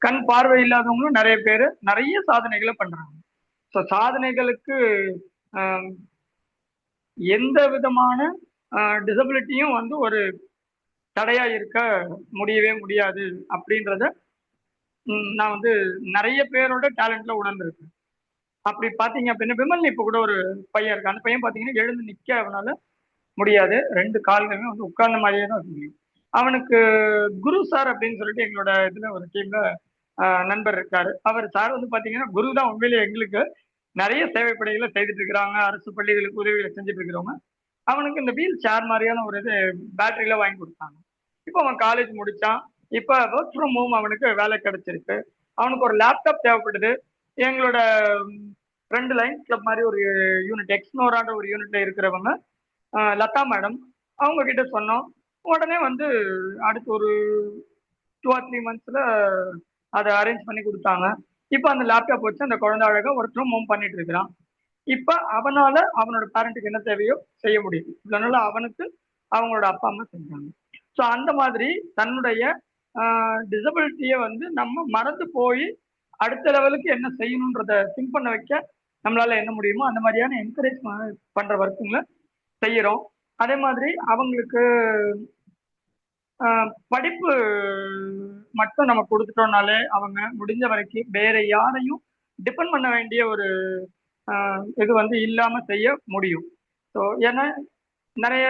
கண் பார்வை இல்லாதவங்களும் நிறைய பேர் நிறைய சாதனைகளை பண்றாங்க. ஸோ சாதனைகளுக்கு ஆஹ், எந்த விதமான டிசபிலிட்டியும் வந்து ஒரு தடையா இருக்க முடியவே முடியாது அப்படின்றத நான் வந்து நிறைய பேரோட டேலண்ட்ல உணர்ந்திருக்கேன். அப்படி பாத்தீங்க அப்படின்னா விமல் இப்ப கூட ஒரு பையன் இருக்கு. அந்த பையன் பாத்தீங்கன்னா எழுந்து நிக்க அவனால முடியாது. 2 கால்களுமே வந்து உட்கார்ந்த மாதிரியே தான் இருக்க முடியும். அவனுக்கு குரு சார் அப்படின்னு சொல்லிட்டு எங்களோட இதுல ஒரு டீம்ல நண்பர் இருக்காரு. அவர் சார் வந்து பாத்தீங்கன்னா குரு தான் உண்மையிலேயே எங்களுக்கு நிறைய சேவை பணிகளை செய்துட்டு இருக்கிறாங்க. அரசு பள்ளிகளுக்கு உதவிகளை செஞ்சுட்டு இருக்கிறவங்க. அவனுக்கு இந்த வீல் சேர் மாதிரியான ஒரு இது பேட்டரியில வாங்கி கொடுத்தாங்க. இப்போ அவன் காலேஜ் முடிச்சான். இப்ப ஒர்க் ஃப்ரம் ஹோம் அவனுக்கு வேலை கிடைச்சிருக்கு. அவனுக்கு ஒரு லேப்டாப் தேவைப்படுது. எங்களோட ஃப்ரெண்டு லைன்ஸ் கிளப் மாதிரி ஒரு யூனிட் எக்ஸ்னோரான்ற ஒரு யூனிட்ல இருக்கிறவங்க லதா மேடம் அவங்க கிட்ட சொன்னோம். உடனே வந்து அடுத்து ஒரு 2 or 3 monthsல அதை அரேஞ்ச் பண்ணி கொடுத்தாங்க. இப்போ அந்த லேப்டாப் வச்சு அந்த குழந்தை அழகா ஒர்க் ஃப்ரம் ஹோம் பண்ணிட்டு இருக்கிறான். இப்ப அவனால அவனோட பேரண்ட்டுக்கு என்ன தேவையோ செய்ய முடியுது. இதனால அவனுக்கு அவங்களோட அப்பா அம்மா செஞ்சாங்க. ஸோ அந்த மாதிரி தன்னுடைய டிசபிலிட்டியை வந்து நம்ம மறந்து போய் அடுத்த லெவலுக்கு என்ன செய்யணுன்றத திங்க் பண்ண வைக்க நம்மளால என்ன முடியுமோ அந்த மாதிரியான என்கரேஜ் பண்ற ஒர்க்குங்களை செய்யறோம். அதே மாதிரி அவங்களுக்கு படிப்பு மட்டும் நம்ம கொடுத்துட்டோம்னாலே அவங்க முடிஞ்ச வரைக்கும் வேற யாரையும் டிபெண்ட் பண்ண வேண்டிய ஒரு இது வந்து இல்லாம செய்ய முடியும். ஸோ ஏன்னா நிறைய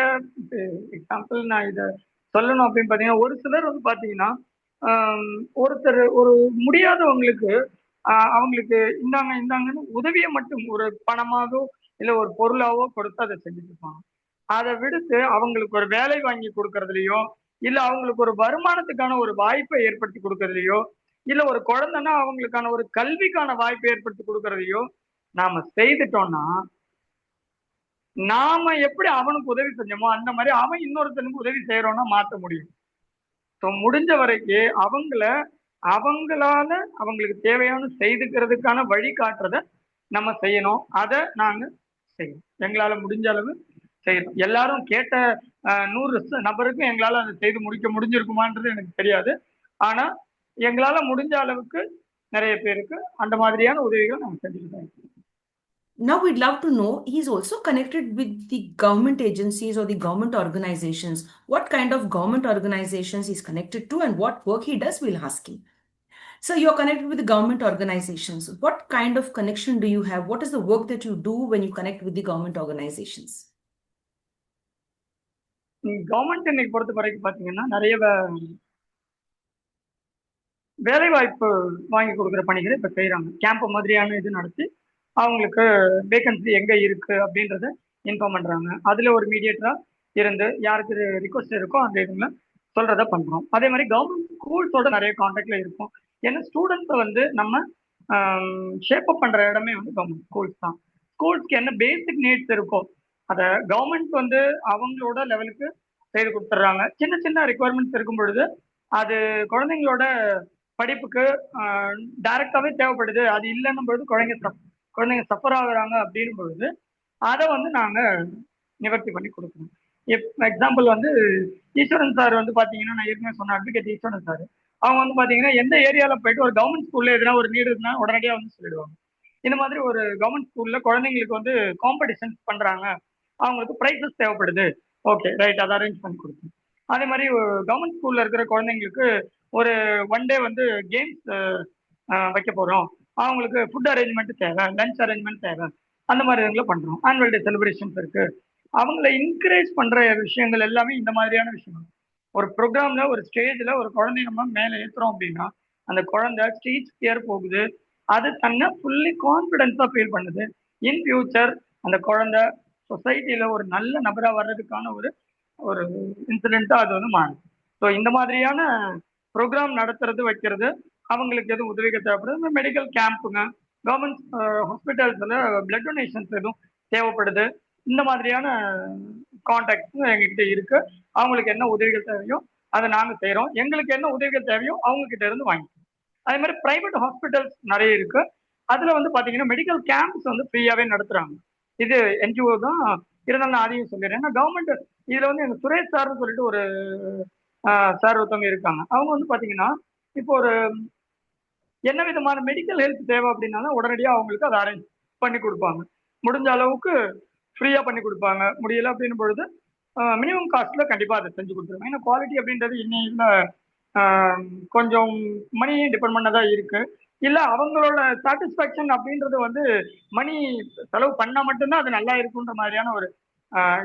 எக்ஸாம்பிள் நான் இதை சொல்லணும் அப்படின்னு பார்த்தீங்கன்னா ஒரு சிலர் வந்து பார்த்தீங்கன்னா ஒருத்தர் ஒரு முடியாதவங்களுக்கு அவங்களுக்கு இந்தாங்க இந்தாங்கன்னு உதவியை மட்டும் ஒரு பணமாகவோ இல்லை ஒரு பொருளாவோ கொடுத்து அதை செஞ்சுட்டு இருப்பாங்க. அதை விடுத்து அவங்களுக்கு ஒரு வேலை வாங்கி கொடுக்கறதுலையோ இல்ல அவங்களுக்கு ஒரு வருமானத்துக்கான ஒரு வாய்ப்பை ஏற்படுத்தி கொடுக்கறதுலையோ இல்ல ஒரு குழந்தைன்னா அவங்களுக்கான ஒரு கல்விக்கான வாய்ப்பை ஏற்படுத்தி கொடுக்கறதையோ நாம செய்துட்டோம்னா நாம எப்படி அவனுக்கு உதவி செஞ்சோமோ அந்த மாதிரி அவன் இன்னொருத்தனுக்கு உதவி செய்யறோம்னா மாற்ற முடியும். ஸோ முடிஞ்ச வரைக்கும் அவங்களால அவங்களுக்கு தேவையான செய்துக்கிறதுக்கான வழி காட்டுறத நம்ம செய்யணும். அதை நாங்க செய்யணும். எங்களால முடிஞ்ச அளவு செய்யணும். எல்லாரும் கேட்ட 100 நபருக்கும் எங்களால அதை செய்து முடிக்க முடிஞ்சிருக்குமான்றது எனக்கு தெரியாது. ஆனா எங்களால முடிஞ்ச அளவுக்கு நிறைய பேருக்கு அந்த மாதிரியான உதவிகள் நாங்கள் செஞ்சுட்டு தான் இருக்கோம். Now we'd love to know, he's also connected with the government agencies or the government organizations. What kind of government organizations he's connected to and what work he does, we'll ask him. So you're connected with the government organizations. What kind of connection do you have? What is the work that you do when you connect with the government organizations? Government இன்னைக்கு பொறுத்த வரைக்கும் பாத்தீங்கன்னா நிறைய வேலை வாய்ப்பு வாங்கி கொடுக்குற பணிகளை இப்ப செய்யறாங்க. கேம்ப் மாதிரியான இது நடத்தி அவங்களுக்கு வேகன்சி எங்க இருக்கு அப்படின்றத இன்ஃபார்ம் பண்றாங்க. அதுல ஒரு மீடியேட்டரா இருந்து யாருக்கு ரிக்வஸ்ட் இருக்கோ அந்த இதுல சொல்றத பண்றோம். அதே மாதிரி கவர்மெண்ட் ஸ்கூல்ஸோட நிறைய கான்டாக்ட்ல இருக்கும். ஏன்னா ஸ்டூடெண்ட்ஸை வந்து நம்ம ஷேப் அப் பண்ற இடமே வந்து கவர்மெண்ட் ஸ்கூல்ஸ் தான். ஸ்கூல்ஸ்க்கு என்ன பேசிக் நீட்ஸ் இருக்கோ அதை கவர்மெண்ட் வந்து அவங்களோட லெவலுக்கு செய்து கொடுத்துட்றாங்க. சின்ன சின்ன ரெக்குவயர்மெண்ட்ஸ் இருக்கும் பொழுது அது குழந்தைங்களோட படிப்புக்கு டைரக்டாவே தேவைப்படுது. அது இல்லைன்னும் பொழுது குழந்தைங்க சஃபர் ஆகுறாங்க அப்படின்னும் பொழுது அதை வந்து நாங்க நிவர்த்தி பண்ணி கொடுக்கணும். எக்ஸாம்பிள் வந்து ஈஸ்வரன் சார் வந்து பாத்தீங்கன்னா நான் ஏற்கனவே சொன்ன அட்வொகேட் ஈஸ்வரன் சார் அவங்க வந்து பாத்தீங்கன்னா எந்த ஏரியால போயிட்டு ஒரு கவர்மெண்ட் ஸ்கூல்ல எதுனா ஒரு நீடு இருந்தா உடனடியாக வந்து சொல்லிடுவாங்க. இந்த மாதிரி ஒரு கவர்மெண்ட் ஸ்கூல்ல குழந்தைங்களுக்கு வந்து காம்படிஷன்ஸ் பண்றாங்க, அவங்களுக்கு ப்ரைஸஸ் தேவைப்படுது, ஓகே ரைட் அதை அரேஞ்ச் பண்ணி கொடுக்கணும். அதே மாதிரி கவர்மெண்ட் ஸ்கூல்ல இருக்கிற குழந்தைங்களுக்கு ஒரு 1 டே வந்து கேம்ஸ் வைக்க போறோம், அவங்களுக்கு ஃபுட் அரேஞ்ச்மெண்ட் தேவை, லஞ்ச் அரேஞ்ச்மெண்ட் தேவை, அந்த மாதிரி இதுங்களை பண்றோம். ஆனுவல் டே செலிப்ரேஷன்ஸ் இருக்கு, அவங்கள என்கரேஜ் பண்ற விஷயங்கள் எல்லாமே இந்த மாதிரியான விஷயங்கள். ஒரு ப்ரோக்ராம்ல ஒரு ஸ்டேஜ்ல ஒரு குழந்தைய நம்ம மேல ஏத்துறோம் அப்படின்னா அந்த குழந்தை ஸ்டேஜ் ஃபியர் போகுது, அது தன்னை ஃபுல்லி கான்ஃபிடென்ஸா ஃபீல் பண்ணுது. இன் ஃபியூச்சர் அந்த குழந்தை சொசைட்டில ஒரு நல்ல நபரா வர்றதுக்கான ஒரு ஒரு இன்சிடென்ட்டா அது வந்து மாறும். ஸோ இந்த மாதிரியான ப்ரோக்ராம் நடத்துறது வைக்கிறது, அவங்களுக்கு எதுவும் உதவிகள் தேவைப்படுது, மெடிக்கல் கேம்ப்புங்க, கவர்மெண்ட் ஹாஸ்பிட்டல்ஸ்ல பிளட் டொனேஷன்ஸ் எதுவும் தேவைப்படுது, இந்த மாதிரியான கான்டாக்ட்ஸும் எங்ககிட்ட இருக்கு. அவங்களுக்கு என்ன உதவிகள் தேவையோ அதை நாங்கள் செய்கிறோம். எங்களுக்கு என்ன உதவிகள் தேவையோ அவங்க கிட்ட இருந்து வாங்கிக்கிறோம். அதே மாதிரி பிரைவேட் ஹாஸ்பிட்டல்ஸ் நிறைய இருக்கு. அதுல வந்து பாத்தீங்கன்னா மெடிக்கல் கேம்ப்ஸ் வந்து ஃப்ரீயாவே நடத்துறாங்க. இது என்ஜிஓ தான், இருந்தாலும் நான் அதையும் சொல்லிடுறேன். ஏன்னா கவர்மெண்ட் இதுல வந்து எங்க சுரேஷ் சார்னு சொல்லிட்டு ஒரு சார் ஒருத்தவங்க இருக்காங்க. அவங்க வந்து பாத்தீங்கன்னா இப்போ ஒரு என்ன விதமான மெடிக்கல் ஹெல்ப் தேவை அப்படின்னாலும் உடனடியாக அவங்களுக்கு அதை அரேஞ்ச் பண்ணி கொடுப்பாங்க. முடிஞ்ச அளவுக்கு ஃப்ரீயா பண்ணி கொடுப்பாங்க. முடியல அப்படின்னு பொழுது மினிமம் காஸ்ட்ல கண்டிப்பா அதை செஞ்சு கொடுத்துருவாங்க. ஏன்னா குவாலிட்டி அப்படின்றது இன்னையில ஆஹ், கொஞ்சம் மணி டிபெண்ட் பண்ணதா இருக்கு. இல்ல அவங்களோட சாட்டிஸ்ஃபேக்ஷன் அப்படின்றது வந்து மணி செலவு பண்ணா மட்டும்தான் அது நல்லா இருக்குன்ற மாதிரியான ஒரு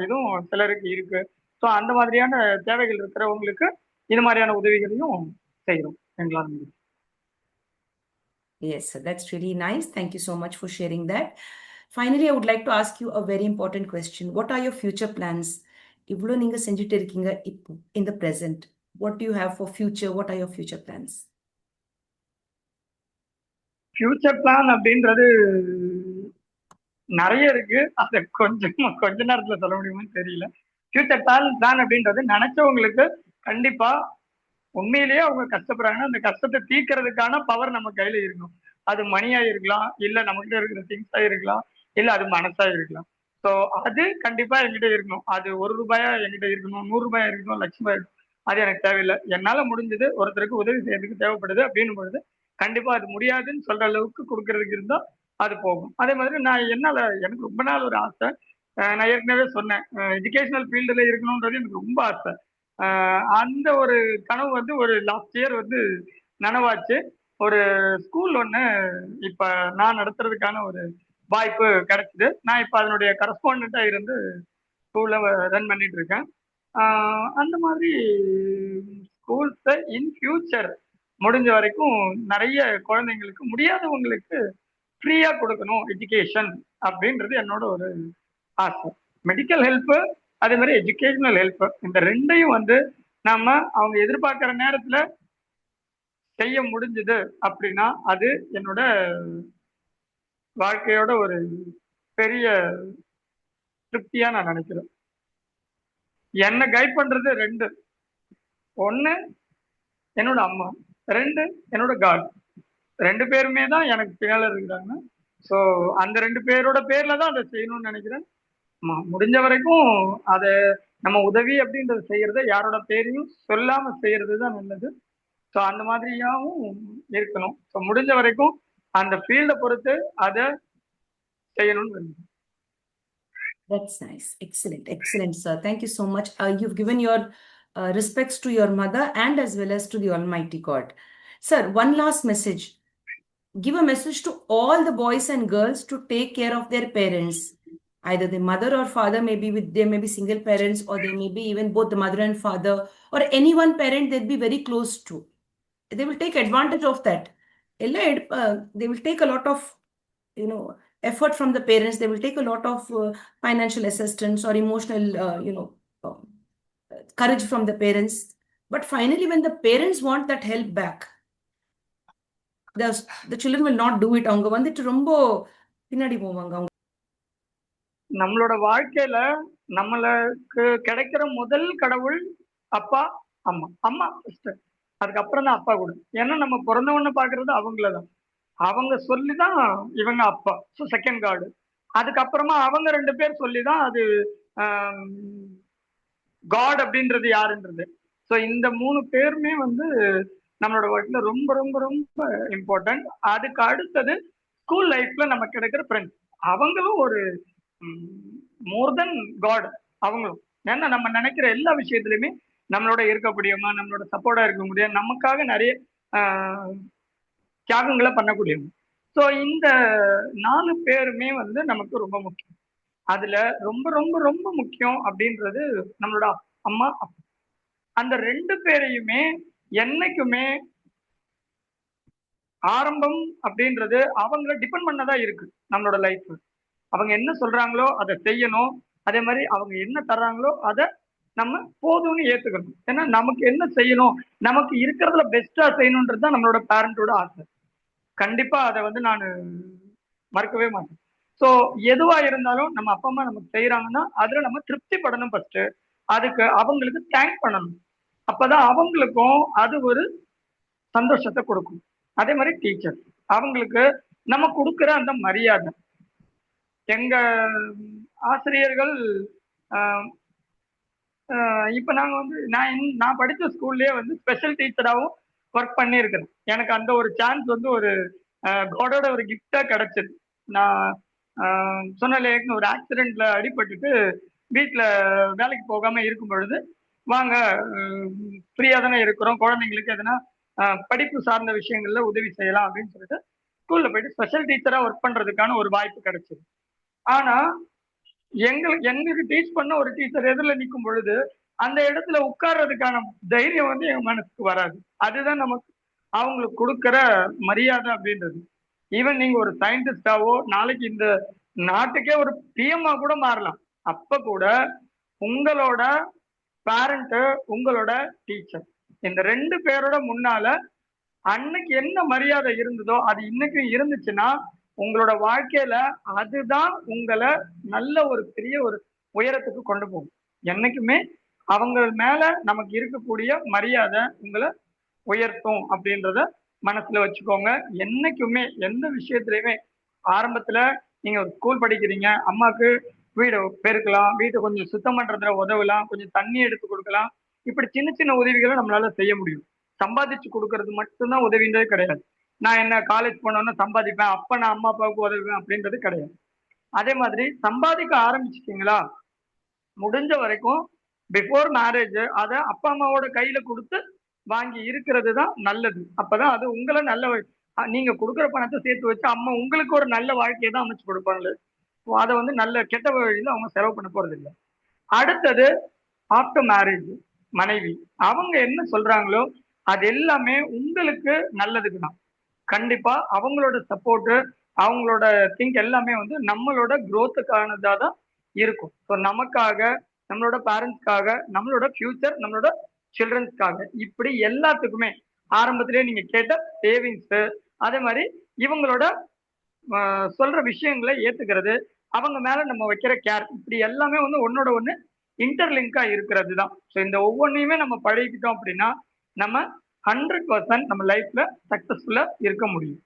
இதுவும் சிலருக்கு இருக்கு. ஸோ அந்த மாதிரியான தேவைகள் இருக்கிறவங்களுக்கு இது மாதிரியான உதவிகளையும் செய்யறோம் எங்களால் முடியும். Yes, sir. That's really nice. Thank you so much for sharing that. Finally, I would like to ask you a very important question. What are your future plans? இவ்வளோ நீங்க செஞ்சுட்டு இருக்கீங்க இப்போ in the present. What do you have for future? What are your future plans? Future plan அப்படின்றது நிறைய இருக்கு. அதை கொஞ்ச நேரத்துல சொல்ல முடியுமான்னு தெரியல. ஃபியூச்சர் பிளான் அப்படின்றது நினைச்சவங்களுக்கு கண்டிப்பா உண்மையிலேயே அவங்க கஷ்டப்படுறாங்கன்னா அந்த கஷ்டத்தை தீர்க்கறதுக்கான பவர் நம்ம கையில இருக்கணும். அது மணியா இருக்கலாம், இல்ல நம்மகிட்ட இருக்கிற திங்ஸா இருக்கலாம், இல்ல அது மனசா இருக்கலாம். ஸோ அது கண்டிப்பா என்கிட்ட இருக்கணும். அது ₹1 என்கிட்ட இருக்கணும், ₹100 இருக்கணும், ₹1,00,000 இருக்கணும். அது எனக்கு தேவையில்லை. என்னால முடிஞ்சது ஒருத்தருக்கு உதவி செய்யறதுக்கு தேவைப்படுது அப்படின்னும் பொழுது கண்டிப்பா அது முடியாதுன்னு சொல்ற அளவுக்கு கொடுக்கறதுக்கு இருந்தா அது போகும். அதே மாதிரி நான் என்னால எனக்கு ரொம்ப நாள் ஒரு ஆசை. நான் ஏற்கனவே சொன்னேன், எஜுகேஷனல் ஃபீல்டுல இருக்கணும்ன்றது எனக்கு ரொம்ப ஆசை. அந்த ஒரு கனவு வந்து ஒரு லாஸ்ட் இயர் வந்து நனவாச்சு. ஒரு ஸ்கூல் ஒன்று இப்ப நான் நடத்துறதுக்கான ஒரு வாய்ப்பு கிடைச்சது. நான் இப்ப அதனுடைய கரஸ்பாண்டண்டா இருந்து ஸ்கூல்ல ரன் பண்ணிட்டு இருக்கேன். அந்த மாதிரி ஸ்கூல்ஸை இன் ஃபியூச்சர் முடிஞ்ச வரைக்கும் நிறைய குழந்தைங்களுக்கு முடியாதவங்களுக்கு ஃப்ரீயா கொடுக்கணும் எஜுகேஷன் அப்படின்றது என்னோட ஒரு ஆசை. மெடிக்கல் ஹெல்ப் அதே மாதிரி எஜுகேஷனல் ஹெல்ப் இந்த ரெண்டையும் வந்து நாம அவங்க எதிர்பார்க்கிற நேரத்துல செய்ய முடிஞ்சது அப்படின்னா அது என்னோட வாழ்க்கையோட ஒரு பெரிய திருப்தியா நான் நினைக்கிறேன். என்ன கைட் பண்றது ரெண்டு. ஒண்ணு என்னோட அம்மா, ரெண்டு என்னோட காட். ரெண்டு பேருமே தான் எனக்கு பின்னால இருக்கிறாங்க. ஸோ அந்த ரெண்டு பேரோட பேர்ல தான் அதை செய்யணும்னு நினைக்கிறேன். முடிஞ்ச வரைக்கும் அதை நம்ம உதவி அப்படின்றத செய்யறத யாரோட பேரையும் சொல்லாம செய்யறது தான் நல்லது. ஸோ அந்த மாதிரியாவும் இருக்கணும். ஸோ முடிஞ்ச வரைக்கும் அந்த ஃபீல்டை பொறுத்து அதை செய்யணும்னு விரும்புறேன். That's nice. Excellent. Excellent, sir. Thank you so much. You've given your respects to your mother and as well as to the Almighty God. Sir, one last message. Give a message to all the boys and girls to take care of their parents. Either the mother or father may be with, they may be single parents, or they may be even both the mother and father, or any one parent they'll be very close to. They will take advantage of that. They will take a lot of, effort from the parents. They will take a lot of financial assistance or emotional, uh, courage from the parents. But finally, when the parents want that help back, the children will not do it. அவங்க வந்துட்டு ரொம்ப பின்னாடி போவாங்க. நம்மளோட வாழ்க்கையில நம்மளுக்கு கிடைக்கிற முதல் கடவுள் அப்பா, அம்மா. அம்மா ஃபர்ஸ்ட், அதுக்கப்புறம் தான் அப்பா கூட. ஏன்னா நம்ம பிறந்தவொன்னு பாக்குறது அவங்களதான். அவங்க சொல்லிதான் இவங்க அப்பா. ஸோ செகண்ட் காடு. அதுக்கப்புறமா அவங்க ரெண்டு பேர் சொல்லிதான் அது காட் அப்படின்றது யாருன்றது. ஸோ இந்த மூணு பேருமே வந்து நம்மளோட வாழ்க்கையில ரொம்ப ரொம்ப ரொம்ப இம்பார்ட்டன்ட். அதுக்கு அடுத்தது ஸ்கூல் லைஃப்ல நமக்கு கிடைக்கிற ஃப்ரெண்ட்ஸ். அவங்களும் ஒரு மோர் தென் காட். அவங்களும் ஏன்னா நம்ம நினைக்கிற எல்லா விஷயத்துலையுமே நம்மளோட இருக்கக்கூடியவங்க, நம்மளோட சப்போர்ட்டா இருக்க முடியாது, நமக்காக நிறைய தியாகங்களை பண்ணக்கூடியவங்க. ஸோ இந்த 4 பேருமே வந்து நமக்கு ரொம்ப முக்கியம். அதுல ரொம்ப ரொம்ப ரொம்ப முக்கியம் அப்படின்றது நம்மளோட அம்மா, அப்பா. அந்த ரெண்டு பேரையுமே என்னைக்குமே ஆரம்பம் அப்படின்றது அவங்கள டிபெண்ட் பண்ணதா இருக்கு நம்மளோட லைஃப். அவங்க என்ன சொல்றாங்களோ அதை செய்யணும். அதே மாதிரி அவங்க என்ன தர்றாங்களோ அதை நம்ம போதும்னு ஏத்துக்கணும். ஏன்னா நமக்கு என்ன செய்யணும், நமக்கு இருக்கிறதுல பெஸ்டா செய்யணுன்றது தான் நம்மளோட பேரண்டோட ஆசை. கண்டிப்பா அதை வந்து நான் மறக்கவே மாட்டேன். ஸோ எதுவா இருந்தாலும் நம்ம அப்பா அம்மா நமக்கு செய்யறாங்கன்னா அதுல நம்ம திருப்தி படணும் ஃபர்ஸ்ட். அதுக்கு அவங்களுக்கு தேங்க் பண்ணணும். அப்பதான் அவங்களுக்கும் அது ஒரு சந்தோஷத்தை கொடுக்கும். அதே மாதிரி டீச்சர், அவங்களுக்கு நம்ம கொடுக்குற அந்த மரியாதை. எங்க ஆசிரியர்கள் இப்ப நாங்க வந்து நான் படிச்ச ஸ்கூல்லயே வந்து ஸ்பெஷல் டீச்சராகவும் ஒர்க் பண்ணியிருக்கிறேன். எனக்கு அந்த ஒரு சான்ஸ் வந்து ஒரு காடோட ஒரு கிஃப்டா கிடைச்சது. நான் சொன்னல ஒரு ஆக்சிடென்ட்ல அடிபட்டுட்டு வீட்டில் வேலைக்கு போகாம இருக்கும் பொழுது, வாங்க ஃப்ரீயா தானே இருக்கிறோம், குழந்தைங்களுக்கு எதனா படிப்பு சார்ந்த விஷயங்கள்ல உதவி செய்யலாம் அப்படின்னு சொல்லிட்டு ஸ்கூல்ல போயிட்டு ஸ்பெஷல் டீச்சரா ஒர்க் பண்றதுக்கான ஒரு வாய்ப்பு கிடைச்சது. ஆனா எங்களுக்கு டீச் பண்ண ஒரு டீச்சர் எதிரில நிற்கும் பொழுது அந்த இடத்துல உட்கார்றதுக்கான தைரியம் வந்து என் மனசுக்கு வராது. அதுதான் நமக்கு அவங்களுக்கு கொடுக்கிற மரியாதை அப்படின்றது. ஈவன் நீங்க ஒரு சயின்டிஸ்டாவோ நாளைக்கு இந்த நாட்டுக்கே ஒரு பிஎம்ஆ கூட மாறலாம். அப்ப கூட உங்களோட பேரண்ட், உங்களோட டீச்சர், இந்த 2 பேரோட முன்னால அன்னைக்கு என்ன மரியாதை இருந்ததோ அது இன்னைக்கும் இருந்துச்சுன்னா உங்களோட வாழ்க்கையில அதுதான் உங்களை நல்ல ஒரு பெரிய ஒரு உயரத்துக்கு கொண்டு போகும். என்னைக்குமே அவங்க மேல நமக்கு இருக்கக்கூடிய மரியாதை உங்களை உயர்த்தும் அப்படின்றத மனசுல வச்சுக்கோங்க. என்னைக்குமே எந்த விஷயத்திலயுமே ஆரம்பத்துல நீங்க ஒரு ஸ்கூல் படிக்கிறீங்க, அம்மாக்கு வீடு பெருக்கலாம், வீட்டை கொஞ்சம் சுத்தம் பண்றதுல உதவலாம், கொஞ்சம் தண்ணி எடுத்து கொடுக்கலாம். இப்படி சின்ன சின்ன உதவிகளை நம்மளால செய்ய முடியும். சம்பாதிச்சு கொடுக்கறது மட்டும்தான் உதவின்றதே கிடையாது. நான் என்ன காலேஜ் போனோன்னா சம்பாதிப்பேன், அப்ப நான் அம்மா அப்பாவுக்கு உதவுவேன் அப்படின்றது கிடையாது. அதே மாதிரி சம்பாதிக்க ஆரம்பிச்சிட்டீங்களா, முடிஞ்ச வரைக்கும் பிஃபோர் மேரேஜ் அதை அப்பா அம்மாவோட கையில கொடுத்து வாங்கி இருக்கிறது தான் நல்லது. அப்பதான் அது உங்களை நல்ல நீங்க கொடுக்குற பணத்தை சேர்த்து வச்சு அம்மா உங்களுக்கு ஒரு நல்ல வாழ்க்கையை தான் அமைச்சு கொடுப்பாங்க. அதை வந்து நல்ல கெட்ட வழியில அவங்க செலவு பண்ண போறது இல்லை. அடுத்தது ஆஃப்டர் மேரேஜ் மனைவி அவங்க என்ன சொல்றாங்களோ அது எல்லாமே உங்களுக்கு நல்லதுக்கு தான். கண்டிப்பா அவங்களோட சப்போர்ட், அவங்களோட திங்க் எல்லாமே வந்து நம்மளோட குரோத்துக்கானதா தான் இருக்கும். ஸோ நமக்காக, நம்மளோட பேரண்ட்ஸ்க்காக, நம்மளோட ஃபியூச்சர், நம்மளோட சில்ட்ரன்ஸ்க்காக, இப்படி எல்லாத்துக்குமே ஆரம்பத்திலே நீங்க கேட்ட சேவிங்ஸ், அதே மாதிரி இவங்களோட சொல்ற விஷயங்களை ஏத்துக்கிறது, அவங்க மேல நம்ம வைக்கிற கேர், இப்படி எல்லாமே வந்து ஒன்னோட ஒண்ணு இன்டர்லிங்கா இருக்கிறது தான். ஸோ இந்த ஒவ்வொன்றையுமே நம்ம பழகிக்கிட்டோம் அப்படின்னா நம்ம 100% நம்ம லைஃப்ல சக்சஸ்ஃபுல்லா இருக்க முடியும்.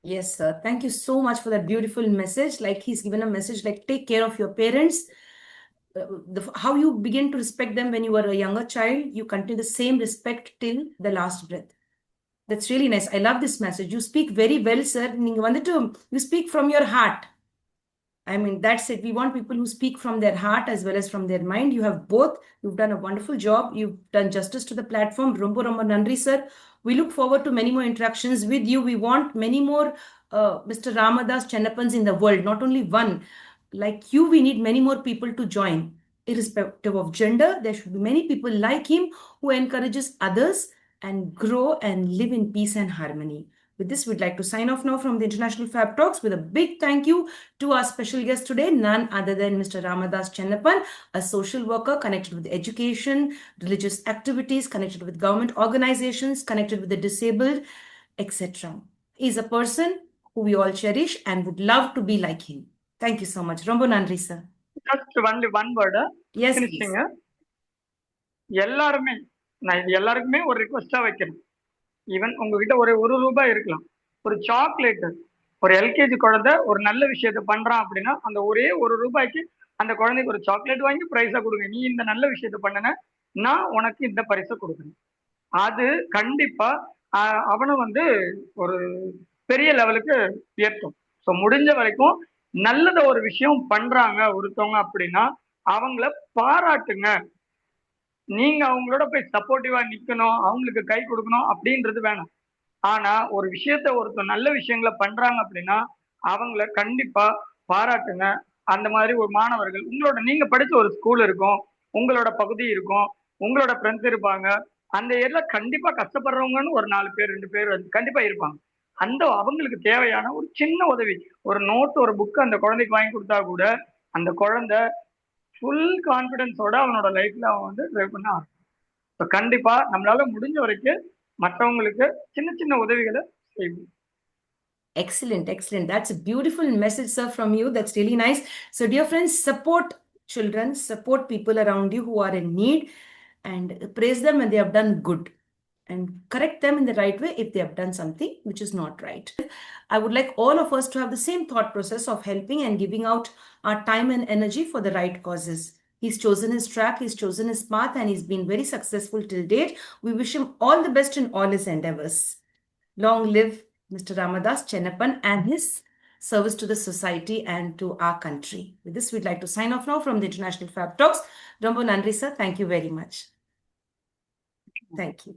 Yes, sir. Thank you so much for that beautiful message. Like he's given a message like take care of your parents. How you begin to respect them when you were a younger child, you continue the same respect till the last breath. That's really nice. I love this message. You speak very well, sir. You speak from your heart. I mean, that's it. We want people who speak from their heart as well as from their mind. You have both. You've done a wonderful job. You've done justice to the platform. Rombo Rombo Nandri, sir. We look forward to many more interactions with you. We want many more Mr. Ramadas Chennapans in the world, not only one. Like you, we need many more people to join. Irrespective of gender, there should be many people like him who encourages others and grow and live in peace and harmony. With this, we'd like to sign off now from the International Fab Talks with a big thank you to our special guest today, none other than Mr. Ramadas Chennappan, a social worker connected with education, religious activities, connected with government organizations, connected with the disabled, etc. He's a person who we all cherish and would love to be like him. Thank you so much. Rombo Nandri, sir. Just only one word. Yes, please. எல்லாருமே நான் இது எல்லாருக்குமே ஒரு ரிக்வெஸ்டா வைக்கிறேன். ஈவன் உங்ககிட்ட ஒரு ரூபாய் இருக்கலாம், ஒரு சாக்லேட், ஒரு எல்கேஜி குழந்தை ஒரு நல்ல விஷயத்த பண்றான் அப்படின்னா அந்த ஒரே ரூபாய்க்கு அந்த குழந்தைக்கு ஒரு சாக்லேட் வாங்கி பிரைஸா கொடுங்க. நீ இந்த நல்ல விஷயத்த பண்ணன, நான் உனக்கு இந்த பரிசை கொடுக்குறேன். அது கண்டிப்பா அவனை வந்து ஒரு பெரிய லெவலுக்கு உயர்த்தும். ஸோ முடிஞ்ச வரைக்கும் நல்லத ஒரு விஷயம் பண்றாங்க ஒருத்தவங்க அப்படின்னா அவங்கள பாராட்டுங்க. நீங்க அவங்களோட போய் சப்போர்ட்டிவா நிக்கணும், அவங்களுக்கு கை கொடுக்கணும் அப்படின்றது வேணாம். ஆனா ஒரு விஷயத்த ஒருத்தர் நல்ல விஷயங்களை பண்றாங்க அப்படின்னா அவங்கள கண்டிப்பா பாராட்டுங்க. அந்த மாதிரி ஒரு மாணவர்கள் உங்களோட நீங்க படிச்ச ஒரு ஸ்கூல் இருக்கும், உங்களோட பகுதி இருக்கும், உங்களோட ஃப்ரெண்ட்ஸ் இருப்பாங்க, அந்த ஏரியால கண்டிப்பா கஷ்டப்படுறவங்கன்னு ஒரு 4 பேர் 2 பேர் கண்டிப்பா இருப்பாங்க. அந்த அவங்களுக்கு தேவையான ஒரு சின்ன உதவி, ஒரு நோட், ஒரு புக் அந்த குழந்தைக்கு வாங்கி கொடுத்தா கூட அந்த குழந்தை ஃபுல் கான்ஃபிடன்ஸோட அவனோட லைஃப்ல அவன் வந்து ட்ரைவ் பண்ண ஆரம்பிக்கும். கண்டிப்பா நம்மளால முடிஞ்ச வரைக்கும் மற்றவங்களுக்கு சின்ன சின்ன உதவிகளை செய்வோம். Excellent, excellent. That's a beautiful message, sir, from you. That's really nice. So, dear friends, support children, support people around you who are in need, and praise them when they have done good, and correct them in the right way if they have done something which is not right. I would like all of us to have the same thought process of helping and giving out our time and energy for the right causes. He's chosen his track, he's chosen his path, and he's been very successful till date. We wish him all the best in all his endeavors. Long live Mr. Ramadas Chennappan and his service to the society and to our country. With this, we'd like to sign off now from the International Fab Talks. Rombo Nandri, sir. Thank you very much. Thank you.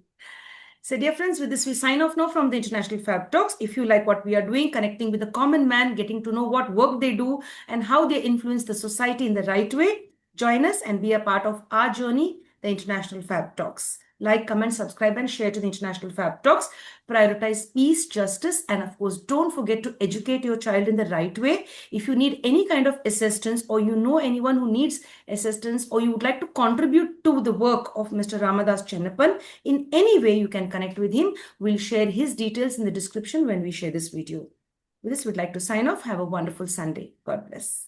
So, dear friends, with this, we sign off now from the International Fab Talks. If you like what we are doing, connecting with the common man, getting to know what work they do and how they influence the society in the right way, join us and be a part of our journey, the International Fab Talks. Like, comment, subscribe, and share to the International Fab Talks. Prioritize peace, justice, and of course, don't forget to educate your child in the right way. If you need any kind of assistance, or you know anyone who needs assistance, or you would like to contribute to the work of Mr. Ramadas Chennappan, in any way you can connect with him. We'll share his details in the description when we share this video. With this, we'd like to sign off. Have a wonderful Sunday. God bless.